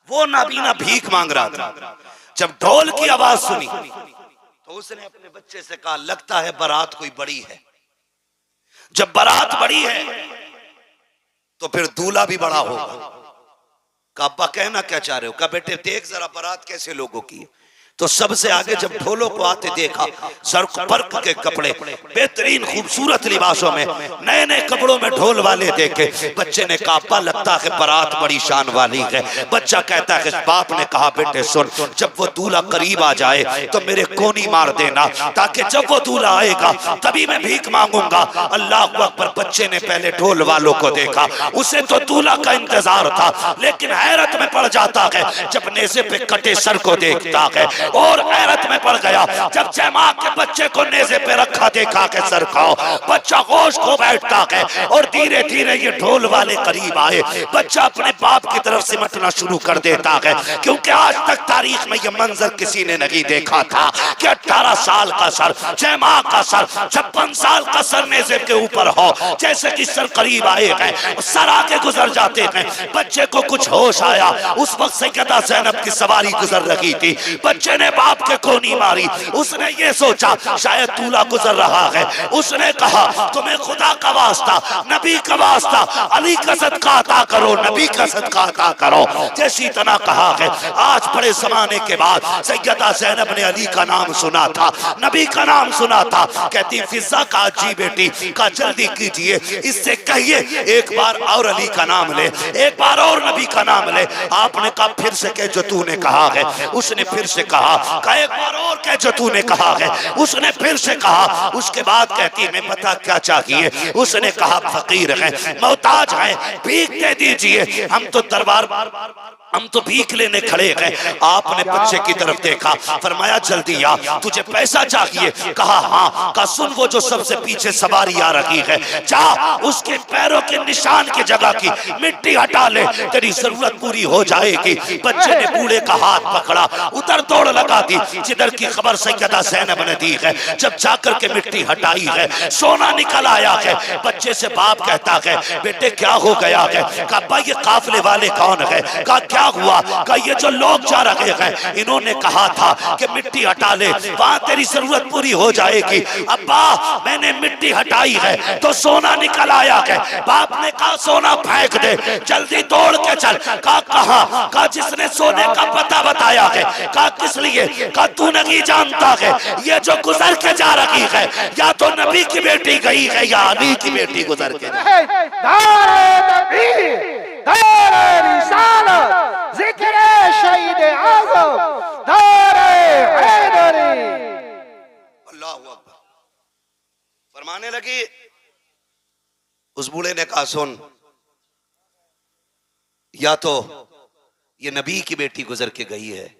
वो नाबीना भीख मांग रहा था। जब ढोल की आवाज सुनी तो उसने अपने बच्चे से कहा, लगता है बारात कोई बड़ी है। जब बारात बड़ी है तो फिर दूल्हा भी बड़ा होगा। का अब्बा कहना क्या चाह रहे हो? का बेटे देख जरा बारात कैसे लोगों की है। तो सबसे आगे जब ढोलों को आते देखा, जर्क पर्क के कपड़े, बेहतरीन खूबसूरत लिबासों में, नए नए कपड़ों में ढोल वाले देखे। बच्चे ने कहा, अब्बा लगता है बारात बड़ी शान वाली है। बच्चा कहता है, बाप ने कहा, बेटे सुन, जब वो दूल्हा करीब आ जाए तो मेरे कोनी मार देना, ताकि जब वो दूल्हा आएगा तभी मैं भीख मांगूंगा। अल्लाह अकबर। बच्चे ने पहले ढोल वालों को देखा, उसे तो दूल्हा का इंतजार था, लेकिन हैरत में पड़ जाता है जब नेज़े पे कटे सर को देखता है, और हैरत में पड़ गया जब जमा के बच्चे को नेज़े पे रखा देखा के सर को। बच्चा होश खो बैठता है, और धीरे धीरे ये ढोल वाले करीब आए। बच्चा अपने बाप की तरफ सिमटना शुरू कर देता है, क्योंकि आज तक तारीख में ये मंजर किसी ने नहीं देखा था कि 18 साल का सर, जमा का सर, 56 साल का सर नेज़े के ऊपर हो। जैसे कि सर करीब आए हैं, सर आगे गुजर जाते हैं। बच्चे को कुछ होश आया, उस वक्त सैयदा ज़ैनब की सवारी गुजर रही थी। बच्चे ने बाप के कोनी मारी। उसने ये सोचा शायद दूल्हा गुजर रहा है। उसने कहा, तुम्हें खुदा का वास्ता, नबी का वास्ता, अली का सदका अता करो, नबी का सदका अता करो। जैसी तना कहा है, आज बड़े जमाने के बाद सैयदा ज़ैनब ने अली का नाम सुना था, नबी का नाम सुना था। कहती, फिजा का जी बेटी का जल्दी कीजिए, इससे कहिए एक बार और अली का नाम ले, एक बार और नबी का नाम ले। आपने कहा, फिर से कह जो तूने कहा है। उसने फिर से कहा, एक बार और कह जो तूने कहा है। उसने फिर से कहा। उसके बाद कहती है, मैं पता क्या चाहिए। उसने कहा, फकीर है, मोहताज है, भीख दे दीजिए, हम तो दरबार, हम तो भीख लेने खड़े हैं। आपने बच्चे की तरफ देखा, फरमाया जल्दी आ, तुझे पैसा चाहिए? कहा हाँ। कहा सुन, वो जो सबसे पीछे सवारी आ रही है, जा उसके पैरों के निशान की जगह की मिट्टी हटा ले, तेरी जरूरत पूरी हो जाएगी। बच्चे ने बूढ़े का हाथ पकड़ा, उधर दौड़ लगा दी जिधर की खबर सैयदा ज़ैनब ने दी है। जब जाकर के मिट्टी हटाई है, सोना निकल आया है। बच्चे से बाप कहता है, बेटे क्या हो गया है? कहा, ये काफिले वाले कौन है? कहा, क्या हुआ? कहा, ये जो लोग जा रहे हैं, इन्होंने कहा था कि मिट्टी हटा ले, वहां तेरी जरूरत पूरी हो जाएगी। अब्बा, मैंने मिट्टी हटाई है तो सोना निकल आया है। बाप ने कहा, सोना फेंक दे, जल्दी दौड़ के चल। कहा, कहां? कहा, जिसने सोने का पता बताया है। कहा, किस लिए? कहा, तू नहीं जानता है, ये जो गुजर के जा रही है, या तो नबी की बेटी गई है या अली की बेटी गुजर के। फरमाने लगी। उस बूढ़े ने कहा, सुन, या तो ये नबी की बेटी गुजर के गई है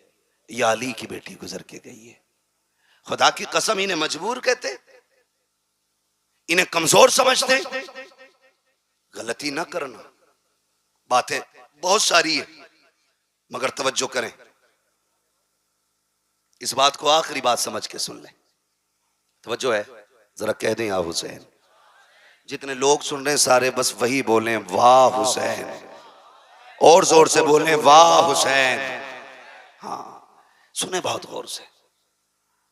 या अली की बेटी गुजर के गई है। खुदा की कसम, इन्हें मजबूर कहते, इन्हें कमजोर समझते। गलती ना करना, बातें बहुत सारी है, मगर तवज्जो करें, इस बात को आखिरी बात समझ के सुन लें। तवज्जो है, जरा कह दें या हुसैन। जितने लोग सुन रहे हैं सारे बस वही बोलें, वाह हुसैन। और जोर से बोलें, वाह हुसैन। हाँ, सुने बहुत गौर से।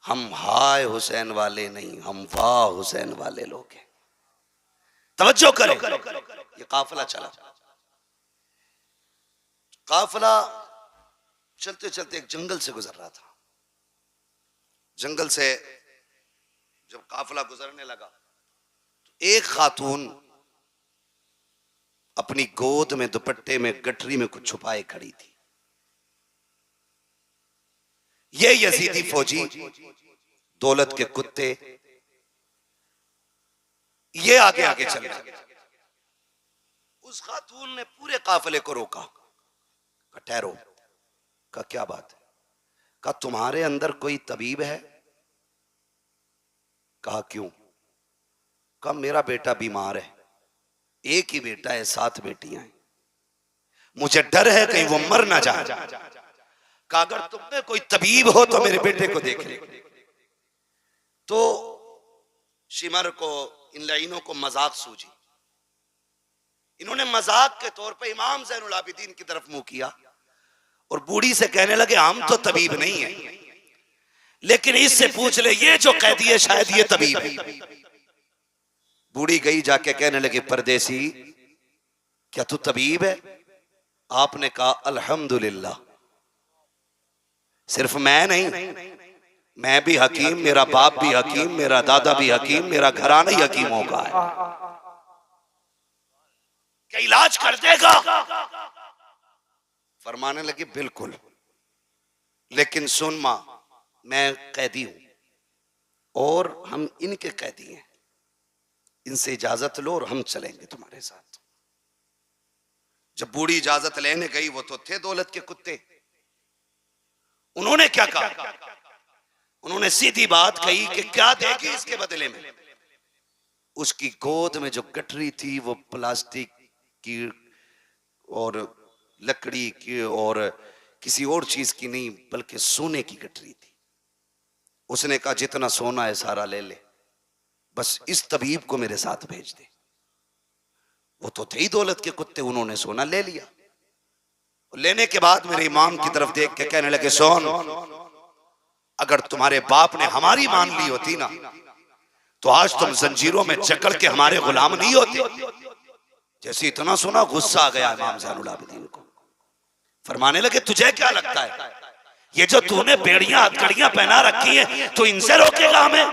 हम हाय हुसैन वाले नहीं, हम वाह हुसैन वाले लोग हैं। तवज्जो करें। ये काफिला चला, काफिला चलते चलते एक जंगल से गुजर रहा था। जंगल से जब काफिला गुजरने लगा तो एक खातून अपनी गोद में दुपट्टे में गठरी में कुछ छुपाए खड़ी थी। ये यजीदी फौजी, दौलत के कुत्ते, ये आगे आगे चल रहे। उस खातून ने पूरे काफिले को रोका, कहा ठहरो। कहा क्या बात है? कहा तुम्हारे अंदर कोई तबीब है? कहा क्यों? कहा मेरा बेटा बीमार है, एक ही बेटा है, 7 बेटियां हैं, मुझे डर है कहीं वो मर ना जाए। कहा अगर तुम में कोई तबीब हो तो मेरे बेटे को देख ले। तो शिमर को, इन लाइनों को मजाक सूझी। इन्होंने मजाक के तौर पे इमाम ज़ैनुल आबिदीन की तरफ मुंह किया और बूढ़ी से कहने लगे हम तो तबीब नहीं है, लेकिन इससे पूछ ले, ये जो कैदी है शायद ये तबीब है। बूढ़ी गई जाके कहने लगी परदेसी क्या तू तबीब है? आपने कहा अल्हम्दुलिल्लाह, सिर्फ मैं नहीं, मैं भी हकीम, मेरा बाप भी हकीम, मेरा दादा भी हकीम, मेरा घराना ही हकीमों का है। क्या इलाज कर देगा? फरमाने लगी बिल्कुल, लेकिन सुन मां, मैं कैदी हूं और हम इनके कैदी हैं, इनसे इजाजत लो और हम चलेंगे तुम्हारे साथ। जब बूढ़ी इजाजत लेने गई, वो तो थे दौलत के कुत्ते। उन्होंने क्या कहा? उन्होंने सीधी बात कही कि क्या देगी इसके बदले में? उसकी गोद में जो गठरी थी वो प्लास्टिक की और लकड़ी की और किसी और चीज की नहीं, बल्कि सोने की गठरी थी। उसने कहा जितना सोना है सारा ले ले, बस इस तबीब को मेरे साथ भेज दे। वो तो थे ही दौलत के कुत्ते, उन्होंने सोना ले लिया। लेने के बाद मेरे इमाम की तरफ देख के कहने लगे सोन, अगर तुम्हारे बाप ने हमारी मान ली होती ना तो आज तुम जंजीरों में जकड़ के हमारे गुलाम नहीं होते। जैसे इतना सुना गुस्सा आ गया इमाम ज़ैनुल आबिदीन को। फरमाने लगे तुझे क्या लगता है ये जो तूने बेड़ियां हथकड़ियां पहना रखी है तो इनसे रोकेगा हमें?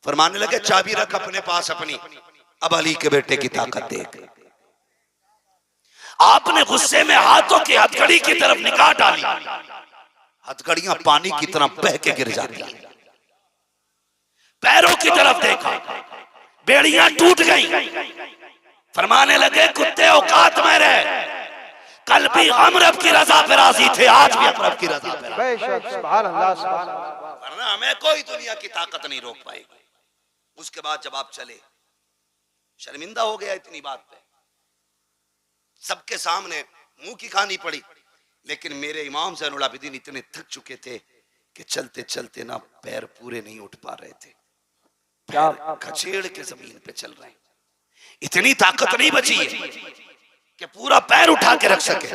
फरमाने लगे चाबी रख अपने पास अपनी, अब अली के बेटे की ताकत देख। आपने गुस्से में हाथों की हथकड़ी की तरफ निगाह डाली, हथकड़ियां पानी की तरह बह के गिर जाती, पैरों की तरफ देखा, बेड़ियां टूट गई। फरमाने लगे कुत्ते औकात में रहे, कल भी हम रब की रजा पे राजी थे, आज भी हम रब की रजा पे राजी। सुभान अल्लाह, सुभान अल्लाह। वरना हमें कोई दुनिया की ताकत नहीं रोक पाएगी। उसके बाद जब आप चले, शर्मिंदा हो गया इतनी बात पे, सबके सामने मुंह की खानी पड़ी। लेकिन मेरे इमाम ज़ैनुल आबिदीन इतने थक चुके थे कि चलते चलते ना पैर पूरे नहीं उठ पा रहे थे, पैर खचेड़ के जमीन पे चल रहे हैं। इतनी ताकत नहीं बची है कि पूरा पैर उठा के रख सके,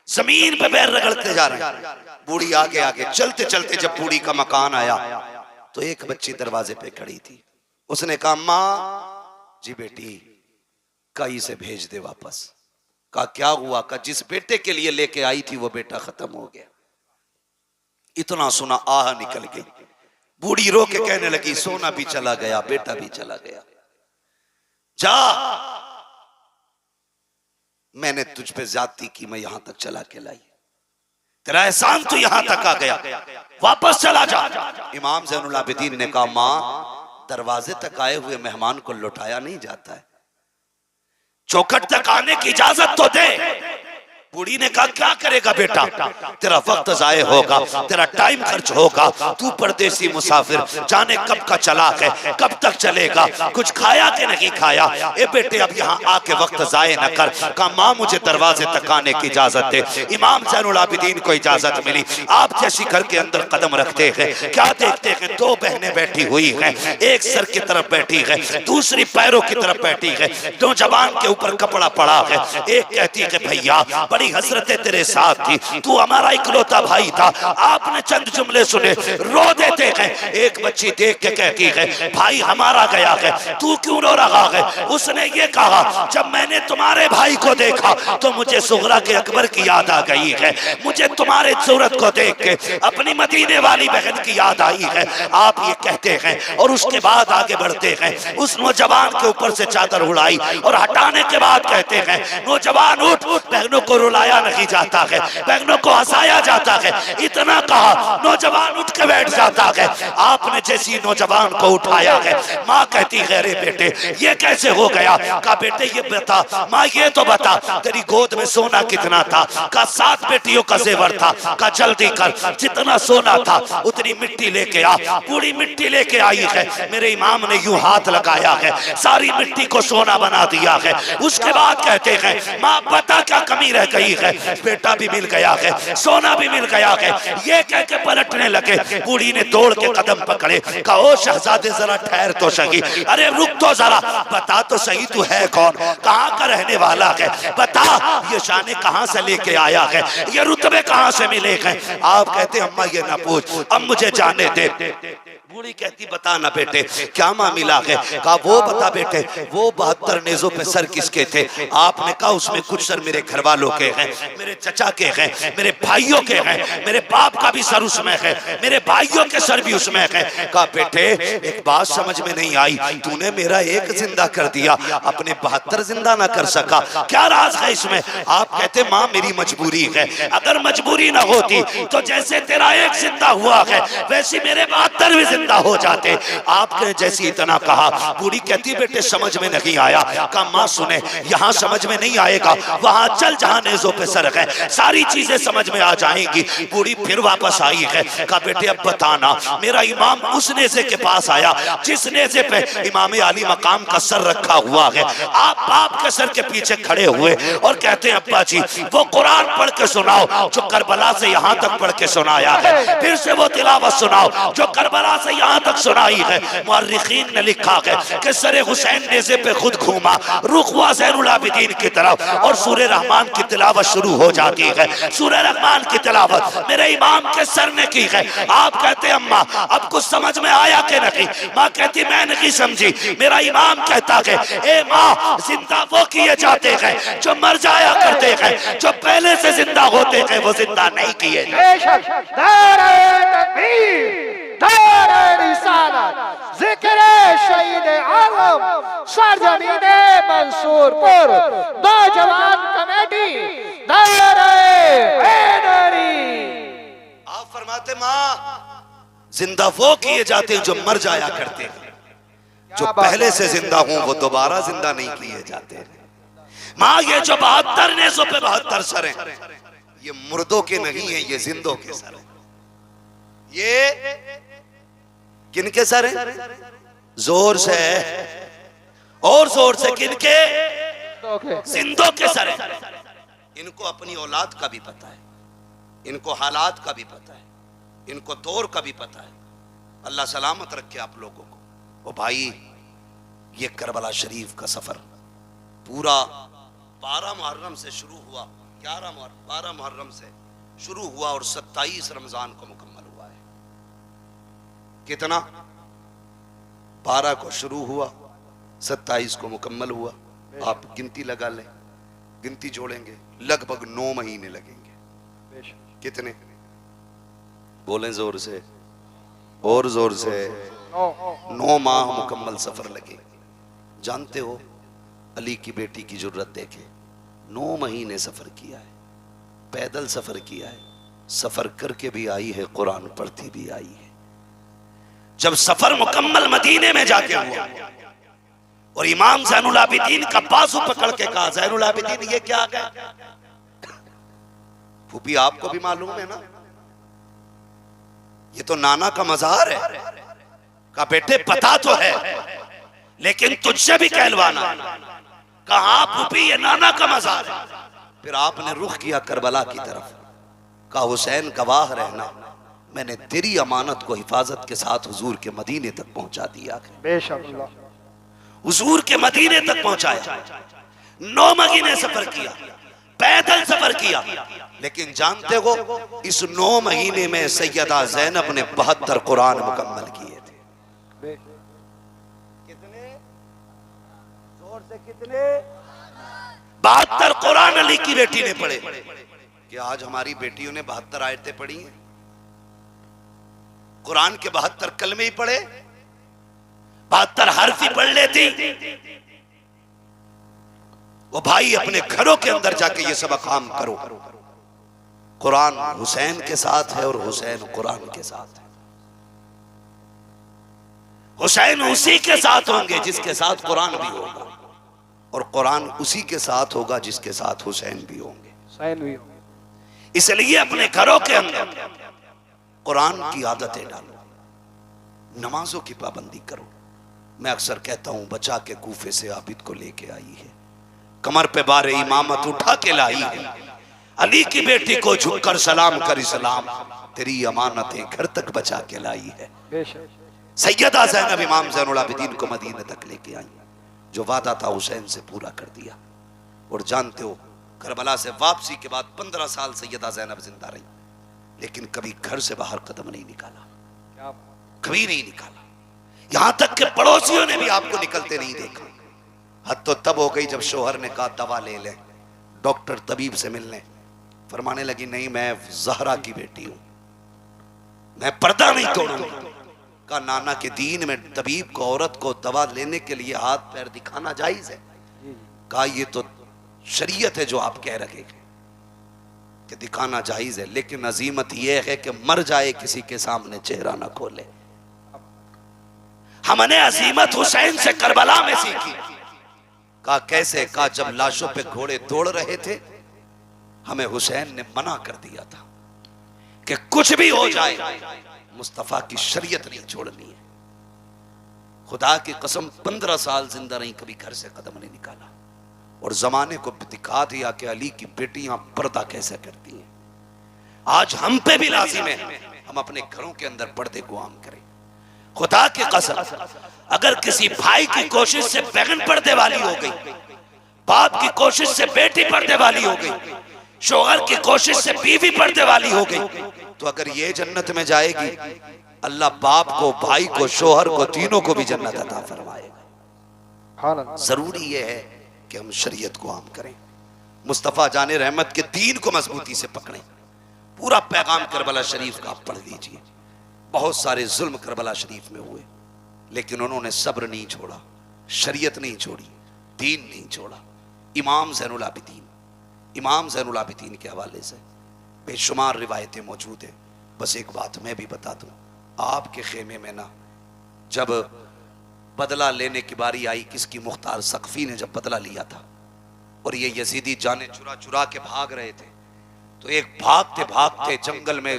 जमीन पे पैर रगड़ते जा रहे हैं। बूढ़ी आगे आगे चलते चलते जब बूढ़ी का मकान आया तो एक बच्ची दरवाजे पे खड़ी थी। उसने कहा माँ जी बेटी कई से भेज दे वापस। कहा क्या हुआ? कहा जिस बेटे के लिए लेके आई थी वो बेटा खत्म हो गया। इतना सुना आह निकल गई। बूढ़ी रो के कहने लगी सोना भी चला गया, बेटा भी चला गया, जा मैंने तुझ पे ज्यादती की, मैं यहां तक चला के लाई, तेरा एहसान तो यहां तक आ गया, वापस चला जा। इमाम ज़ैनुल आबिदीन ने कहा मां दरवाजे तक आए हुए मेहमान को लौटाया नहीं जाता है, चौखट तक आने की इजाजत तो दे। बूढ़ी ने कहा क्या करेगा बेटा, तेरा वक्त जाये होगा, तेरा टाइम खर्च होगा, तू परदेसी मुसाफिर, जाने कब का चला है, कब तक चलेगा, कुछ खाया कि नहीं खाया, ए बेटे अब यहाँ आके वक्त जाये न कर। कहा माँ मुझे दरवाजे तक आने की इजाजत दे। इमाम ज़ैनुल आबिदीन को इजाजत मिली। आप जैसी घर के अंदर कदम रखते हैं, क्या देखते हैं, दो बहनें बैठी हुई हैं, एक सर की तरफ बैठी है, दूसरी पैरों की तरफ बैठी है, दो जबान के ऊपर कपड़ा पड़ा है। एक कहती है कि भैया बड़ी हसरतें तेरे साथ थी, तू हमारा इकलौता भाई था, आपने चंद जुमले सुने रो देते हैं। एक बच्ची देख के कहती है भाई हमारा गया है, तू क्यों रो रहा है। उसने ये कहा जब मैंने तुम्हारे भाई को देखा तो मुझे सुगरा के अकबर की याद आ गई है, मुझे तुम्हारे सूरत को देख के अपनी मदीने वाली बहन की याद आई है। आप ये कहते हैं और उसके बाद आगे बढ़ते हैं। उस नौजवान के ऊपर से चादर उड़ाई और हटाने के बाद कहते हैं नौजवान उठ, बहनों को रुलाया नहीं जाता है, बहनों को हंसाया जाता है। इतना कहा नौजवान उठ के बैठ जाता है। आपने जैसी नौजवान को उठाया है, माँ कहती है अरे बेटे ये कैसे हो गया। कहा बेटे ये बता, माँ ये तो बता तेरी गोद में सोना कितना था। कहा 7 बेटियों का जेवर था। कहा जल्दी कर, जितना सोना था उतनी मिट्टी लेके आ। पूरी मिट्टी लेके आई है। मेरे इमाम ने यूं हाथ लगाया है, सारी मिट्टी को सोना बना दिया है। उसके बाद कहते हैं माँ बता क्या कमी रह गई है। बेटा भी मिल गया है, सोना भी मिल गया है। ये कह के पलटने लगे। बूढ़ी ने दौड़ के कदम पकड़े। कहा ओ शहजादे जरा ठहर तो सही, अरे रुक तो जरा, बता तो सही तू है कौन, कहाँ का रहने वाला है, बता ये शाने कहाँ से लेके आया है, ये रुतबे कहाँ से मिले हैं। आप कहते अम्मा ये ना पूछ, अब मुझे जाने दे। बूढ़ी कहती बता ना बेटे क्या मामला है। कहा वो बता बेटे वो 72 नेजों पे सर किसके थे। आपने कहा उसमें कुछ सर मेरे घर वालों के हैं, मेरे चचा के हैं, मेरे भाइयों के हैं, मेरे बाप का भी सर उसमें है, मेरे भाइयों के सर भी उसमें है। कहा बेटे एक बात समझ में नहीं आई, तूने मेरा एक जिंदा कर दिया, अपने 72 जिंदा ना कर सका, क्या राज है इसमें। आप कहते माँ मेरी मजबूरी है, अगर मजबूरी ना होती तो जैसे तेरा एक जिंदा हुआ है वैसे मेरे 72 भी जिंदा हो जाते। आपने जैसी इतना कहा। बूढ़ी कहती बेटे समझ में नहीं आया। कहा माँ सुने यहाँ समझ में नहीं आएगा, वहां चल जहां नेजों पे सर है, सारी चीजें समझ में आ जाएंगी। बूढ़ी फिर वापस आई है। कहा बेटे अब बताना, मेरा इमाम उस नेजे के पास आया जिस नेजे पे इमाम आली मकाम का सर रखा हुआ है। आप बाप के सर के पीछे खड़े हुए और कहते हैं अब्बा जी वो कुरान पढ़ के सुनाओ जो करबला से यहाँ तक पढ़ के सुनाया है, फिर से वो तिलावत सुनाओ जो करबला से यहाँ तक सुनाई है। मुअर्रिखीन ने लिखा है कि सरे हुसैन नेज़े पे खुद घूमा, रुख हुआ ज़ैनुल आबिदीन की तरफ और सूरह रहमान की तिलावत शुरू हो जाती है। सूरह रहमान की तिलावत मेरे इमाम के सर ने की है। आप कहते अम्मा अब कुछ समझ में आया कि नहीं। माँ कहती मैं नहीं समझी। मेरा इमाम कहता है ए माँ जिंदा वो किए जाते हैं जो मर जाया करते हैं, जो पहले से जिंदा होते हैं वो जिंदा नहीं किए सरजमीने मंसूरपुर नौजवान कमेटी आप फरमाते माँ जिंदा वो किए जाते हैं जो मर जाया करते हैं, जो पहले से जिंदा हों वो दोबारा जिंदा नहीं किए जाते। माँ ये जो 72 नेज़ों पे 72 सर हैं ये मुर्दों के नहीं है, ये जिंदों के सर हैं। ये किनके सर हैं? जोर से और जोर से किनके? जिंदों के सर हैं। इनको अपनी औलाद का भी पता है, इनको हालात का भी पता है, इनको दौर का भी पता है। अल्लाह सलामत रखे आप लोगों को। ओ भाई ये करबला शरीफ का सफर पूरा 12 मुहर्रम से शुरू हुआ, 12 मुहर्रम से शुरू हुआ और 27 रमजान को मुकम्मल हुआ है। कितना? 12 को शुरू हुआ, 27 को मुकम्मल हुआ। आप गिनती लगा लें, गिनती जोड़ेंगे लगभग 9 महीने लगेंगे। कितने? बोलें जोर से और जोर से। 9 माह मुकम्मल सफर लगे। जानते हो अली की बेटी की जुर्रत देखे, 9 महीने सफर किया है, पैदल सफर किया है, सफर करके भी आई है, कुरान पढ़ती भी आई है। जब सफर मुकम्मल मदीने में जाके हुआ और इमाम ज़ैनुल आबिदीन का बाजू पकड़ के कहा ज़ैनुल आबिदीन ये क्या है? फूफी आपको भी मालूम है ना, ये तो नाना का मजार है। कहा बेटे पता तो है, लेकिन तुझसे भी कहलवाना। कहा फूफी ये नाना का मजार है। फिर आपने रुख किया करबला की तरफ। कहा हुसैन गवाह रहना, मैंने तेरी अमानत को हिफाजत के साथ हुजूर के मदीने तक पहुंचा दिया। बेशक हुजूर के मदीने तक पहुंचाया। 9 महीने सफर किया, पैदल सफर किया, लेकिन जानते हो इस 9 महीने में सैयदा ज़ैनब ने 72 कुरान मुकम्मल किए थे। कितने जोर से कितने? 72 कुरान अली की बेटी ने पढ़े। कि आज हमारी बेटियों ने 72 आयतें पढ़ी हैं, कुरान के 72 कलमे ही पढ़े, 72 हर्फ ही पढ़ लेती। वो भाई अपने घरों के अंदर जाके ये सब काम करो। कुरान हुसैन के साथ है और हुसैन कुरान के साथ है। हुसैन उसी के साथ होंगे जिसके साथ कुरान भी होगा, और कुरान उसी के साथ होगा जिसके साथ हुसैन भी होंगे। इसलिए अपने घरों के अंदर कुरान की आदतें डालो, नमाजों की पाबंदी करो। मैं अक्सर कहता हूं बचा के कूफे से आबिद को लेके आई है, कमर पे बारे इमामत उठा के लाई है। अली की बेटी को झुककर सलाम कर इस्लाम, तेरी अमानतें घर तक बचा के लाई है। सैयदा ज़ैनब इमाम ज़ैनुल आबिदीन को मदीने तक लेके आई, जो वादा था हुसैन से पूरा कर दिया। और जानते हो करबला से वापसी के बाद 15 साल सैयदा ज़ैनब जिंदा रही, लेकिन कभी घर से बाहर कदम नहीं निकाला, कभी नहीं निकाला। यहां तक कि पड़ोसियों ने भी आपको निकलते नहीं देखा। हद तो तब हो गई जब शोहर ने कहा दवा ले ले, डॉक्टर तबीब से मिलने। फरमाने लगी नहीं मैं ज़हरा की बेटी हूं, मैं पर्दा नहीं तोड़ूंगी। कहा नाना के दीन में तबीब को औरत को दवा लेने के लिए हाथ पैर दिखाना जायज है? कहा ये तो शरीयत है जो आप कह रहे हैं कि दिखाना जायज है, लेकिन अजीमत यह है कि मर जाए किसी के सामने चेहरा ना खोले। हमने अजीमत हुसैन से करबला में सीखी। कहा कैसे? कहा जब लाशों पे घोड़े दौड़ रहे थे, हमें हुसैन ने मना कर दिया था कि कुछ भी हो जाए मुस्तफा की शरीयत नहीं छोड़नी है। खुदा की कसम 15 साल जिंदा रही, कभी घर से कदम नहीं निकाला, और जमाने को दिखा दिया कि अली की बेटियां पर्दा कैसे करती हैं। आज हम पे भी लाजिम है हम अपने घरों के अंदर पर्दे को आम करें। खुदा की कसम अगर किसी भाई की कोशिश से बहन पर्दे वाली हो गई, बाप की कोशिश से बेटी पर्दे वाली हो गई, शोहर की कोशिश से बीवी पर्दे वाली हो गई, तो अगर ये जन्नत में जाएगी, अल्लाह बाप को, भाई को, शोहर को, तीनों को भी जन्नत अता फरमाएगा। जरूरी ये है कि हम शरीयत को आम करें, मुस्तफा जाने रहमत के दीन को मजबूती से पकड़ें। पूरा पैगाम करबला शरीफ का आप पढ़ लीजिए। बहुत सारे जुल्म करबला शरीफ में हुए, लेकिन उन्होंने सब्र नहीं छोड़ा, शरीयत नहीं छोड़ी, दीन नहीं छोड़ा। इमाम ज़ैनुल आबिदीन, इमाम ज़ैनुल आबिदीन के हवाले से बेशुमार रिवायतें मौजूद हैं। बस एक बात मैं भी बता दूं, आपके खेमे में ना जब बदला लेने की बारी आई, किसकी? मुख्तार सक़फ़ी ने जब बदला लिया था और ये यजीदी जाने चुरा चुरा के भाग रहे थे, तो एक भागते भागते जंगल में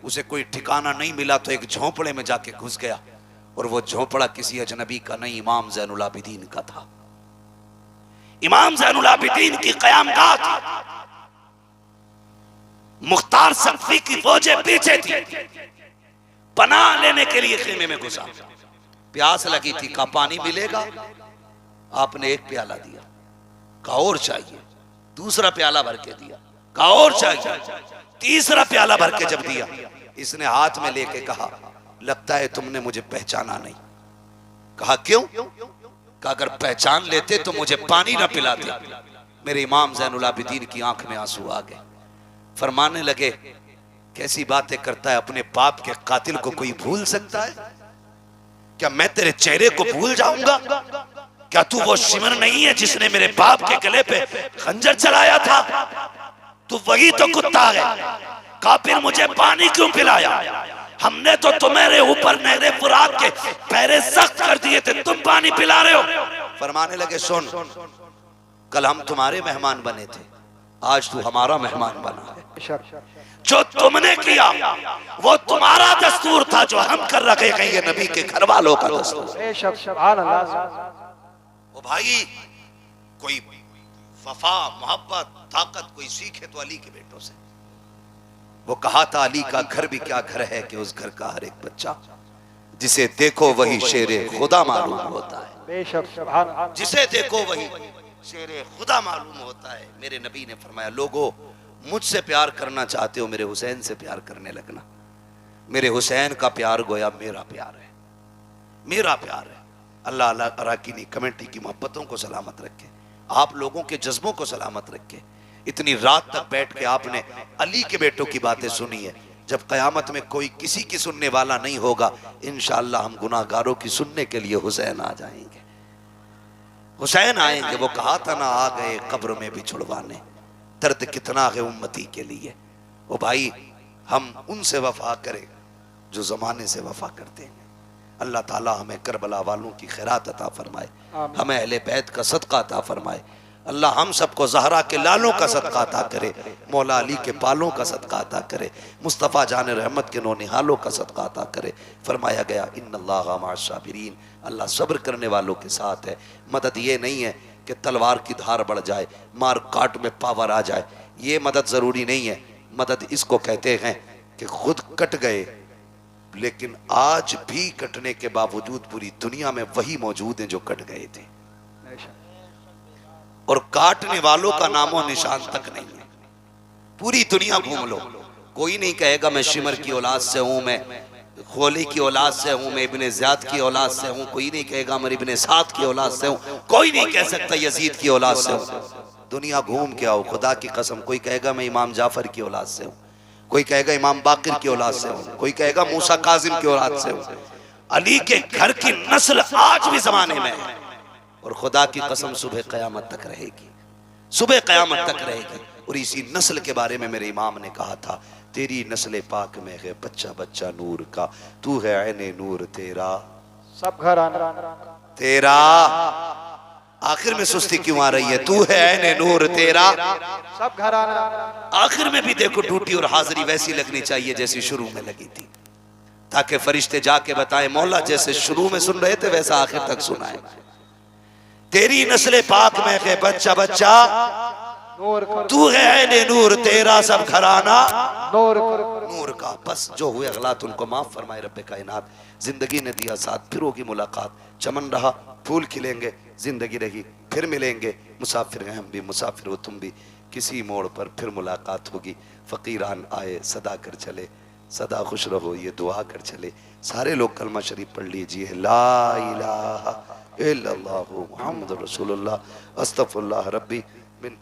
उसे कोई ठिकाना नहीं मिला, तो एक झोंपड़े में जाके घुस गया, और वो झोंपड़ा किसी अजनबी का नहीं, इमाम ज़ैनुल आबिदीन का था। इमाम ज़ैनुल आबिदीन की क़यामगाह थी, मुख्तार सक़फ़ी की फौजें पीछे थी, पनाह लेने के लिए खेमे में घुसा। प्यास लगी थी, कहा पानी मिलेगा? आपने एक प्याला दिया, कहा और चाहिए। दूसरा प्याला भर के दिया, कहा और चाहिए। तीसरा प्याला भर के जब दिया, इसने हाथ में लेके कहा लगता है तुमने मुझे पहचाना नहीं। कहा क्यों? कहा अगर पहचान लेते तो मुझे पानी ना पिलाते। मेरे इमाम ज़ैनुल आबिदीन की आंख में आंसू आ गए। फरमाने लगे कैसी बातें करता है, अपने बाप के कातिल को कोई भूल सकता है? क्या मैं तेरे चेहरे को भूल जाऊंगा? क्या तू वो शिमर नहीं है जिसने मेरे बाप के गले पे खंजर चलाया था? तू वही तो कुत्ता है। कहा फिर मुझे पानी क्यों पिलाया? हमने तो तुम्हारे ऊपर नहरे फुरात के पैरे सख्त कर दिए थे, तुम पानी पिला रहे हो। फरमाने लगे सुन, कल हम तुम्हारे मेहमान बने थे, आज तू हमारा मेहमान बना है। जो तुमने किया वो तुम्हारा दस्तूर था, जो हम कर रखे हैं ये नबी के घर वालों का दस्तूर। ओ भाई, कोई वफा मोहब्बत ताकत कोई सीखे तो अली के बेटों से। वो कहा था अली का घर भी क्या घर है कि उस घर का हर एक बच्चा जिसे देखो वही शेरे खुदा मालूम होता है, जिसे देखो वही शेरे खुदा मालूम होता है। मेरे नबी ने फरमाया, लोगों मुझसे प्यार करना चाहते हो मेरे हुसैन से प्यार करने लगना। मेरे हुसैन का प्यार गोया मेरा प्यार है, मेरा प्यार है। अल्लाह अल्लाह अराकीनी कमेटी की मोहब्बतों को सलामत रखे, आप लोगों के जज्बों को सलामत रखे। इतनी रात तक बैठ के आपने अली के बेटों की बातें सुनी है। जब कयामत में कोई किसी की सुनने वाला नहीं होगा, इंशाअल्लाह हम गुनाहगारों की सुनने के लिए हुसैन आ जाएंगे, हुसैन आएंगे। वो कहा था ना, आ गए कब्र में भी छुड़वाने, दर्द कितना है उम्मती के लिए। ओ भाई, हम उनसे वफा करें जो जमाने से वफा करते हैं। अल्लाह ताला हमें करबला वालों की खैरात अता फरमाए, हमें अहले बैत का सदका अता फरमाए। अल्लाह हम सबको ज़हरा के लालों का सदका अता करे, मौला अली के पालों का सदका अता करे, मुस्तफ़ा जान रहमत के नौनिहालों का सदका अता करे। फरमाया गया, इन्नल्लाह मअस साबिरीन, अल्लाह सब्र करने वालों के साथ है। मदद ये नहीं है कि तलवार की धार बढ़ जाए, मार काट में पावर आ जाए, ये मदद ज़रूरी नहीं है। मदद इसको कहते हैं कि खुद कट गए लेकिन आज भी कटने के बावजूद पूरी दुनिया में वही मौजूद हैं जो कट गए थे, और काटने वालों का नामो निशान तक नहीं है। पूरी दुनिया घूम लो, कोई नहीं कहेगा मैं शिमर की औलाद से हूं, मैं खोली की औलाद से हूं, मैं इब्ने ज़ियाद की औलाद से हूं। कोई नहीं कहेगा मैं इब्ने साद की औलाद से हूं। कोई नहीं कह सकता यजीद की औलाद से हूं। दुनिया घूम के आओ, खुदा की कसम। कोई कहेगा मैं इमाम जाफर की औलाद से हूं, कोई कहेगा इमाम बाकिर की औलाद से हूं, कोई कहेगा मूसा काजिम की औलाद से हूं। अली के घर की नस्ल आज भी जमाने में है, और खुदा की कसम सुबह क़यामत तक रहेगी, सुबह क़यामत तक रहेगी। और इसी नस्ल के बारे में मेरे इमाम ने कहा था, तेरी नस्ल पाक में है बच्चा बच्चा नूर का, तू है ऐने नूर तेरा, सब घर आना तेरा। आखिर में सुस्ती क्यों आ रही है? तू है ऐने नूर तेरा, सब घर आना। आखिर में भी देखो ड्यूटी और हाजिरी वैसी लगनी चाहिए जैसी शुरू में लगी थी, ताकि फरिश्ते जाके बताएं, मौला जैसे शुरू में सुन रहे थे वैसा आखिर तक सुनाए। तेरी नस्ल पाक में है बच्चा बच्चा तू है ऐने नूर तेरा, सब घराना नूर का। बस जो हुए अगलात उनको माफ फरमाए रब्बे कायनात। जिंदगी ने दिया साथ, फिर होगी मुलाकात। चमन रहा फूल खिलेंगे, जिंदगी रही फिर मिलेंगे। मुसाफिर हैं हम भी, मुसाफिर हो तुम भी, किसी मोड़ पर फिर मुलाकात होगी। फकीरान आए सदा कर चले, सदा खुश रहो ये दुआ कर चले। सारे लोग कलमा शरीफ पढ़ लीजिए, ला इलाहा इल्लल्लाहु मुहम्मदुर रसूलुल्लाह, अस्तगफिरुल्लाह रब्बी मिन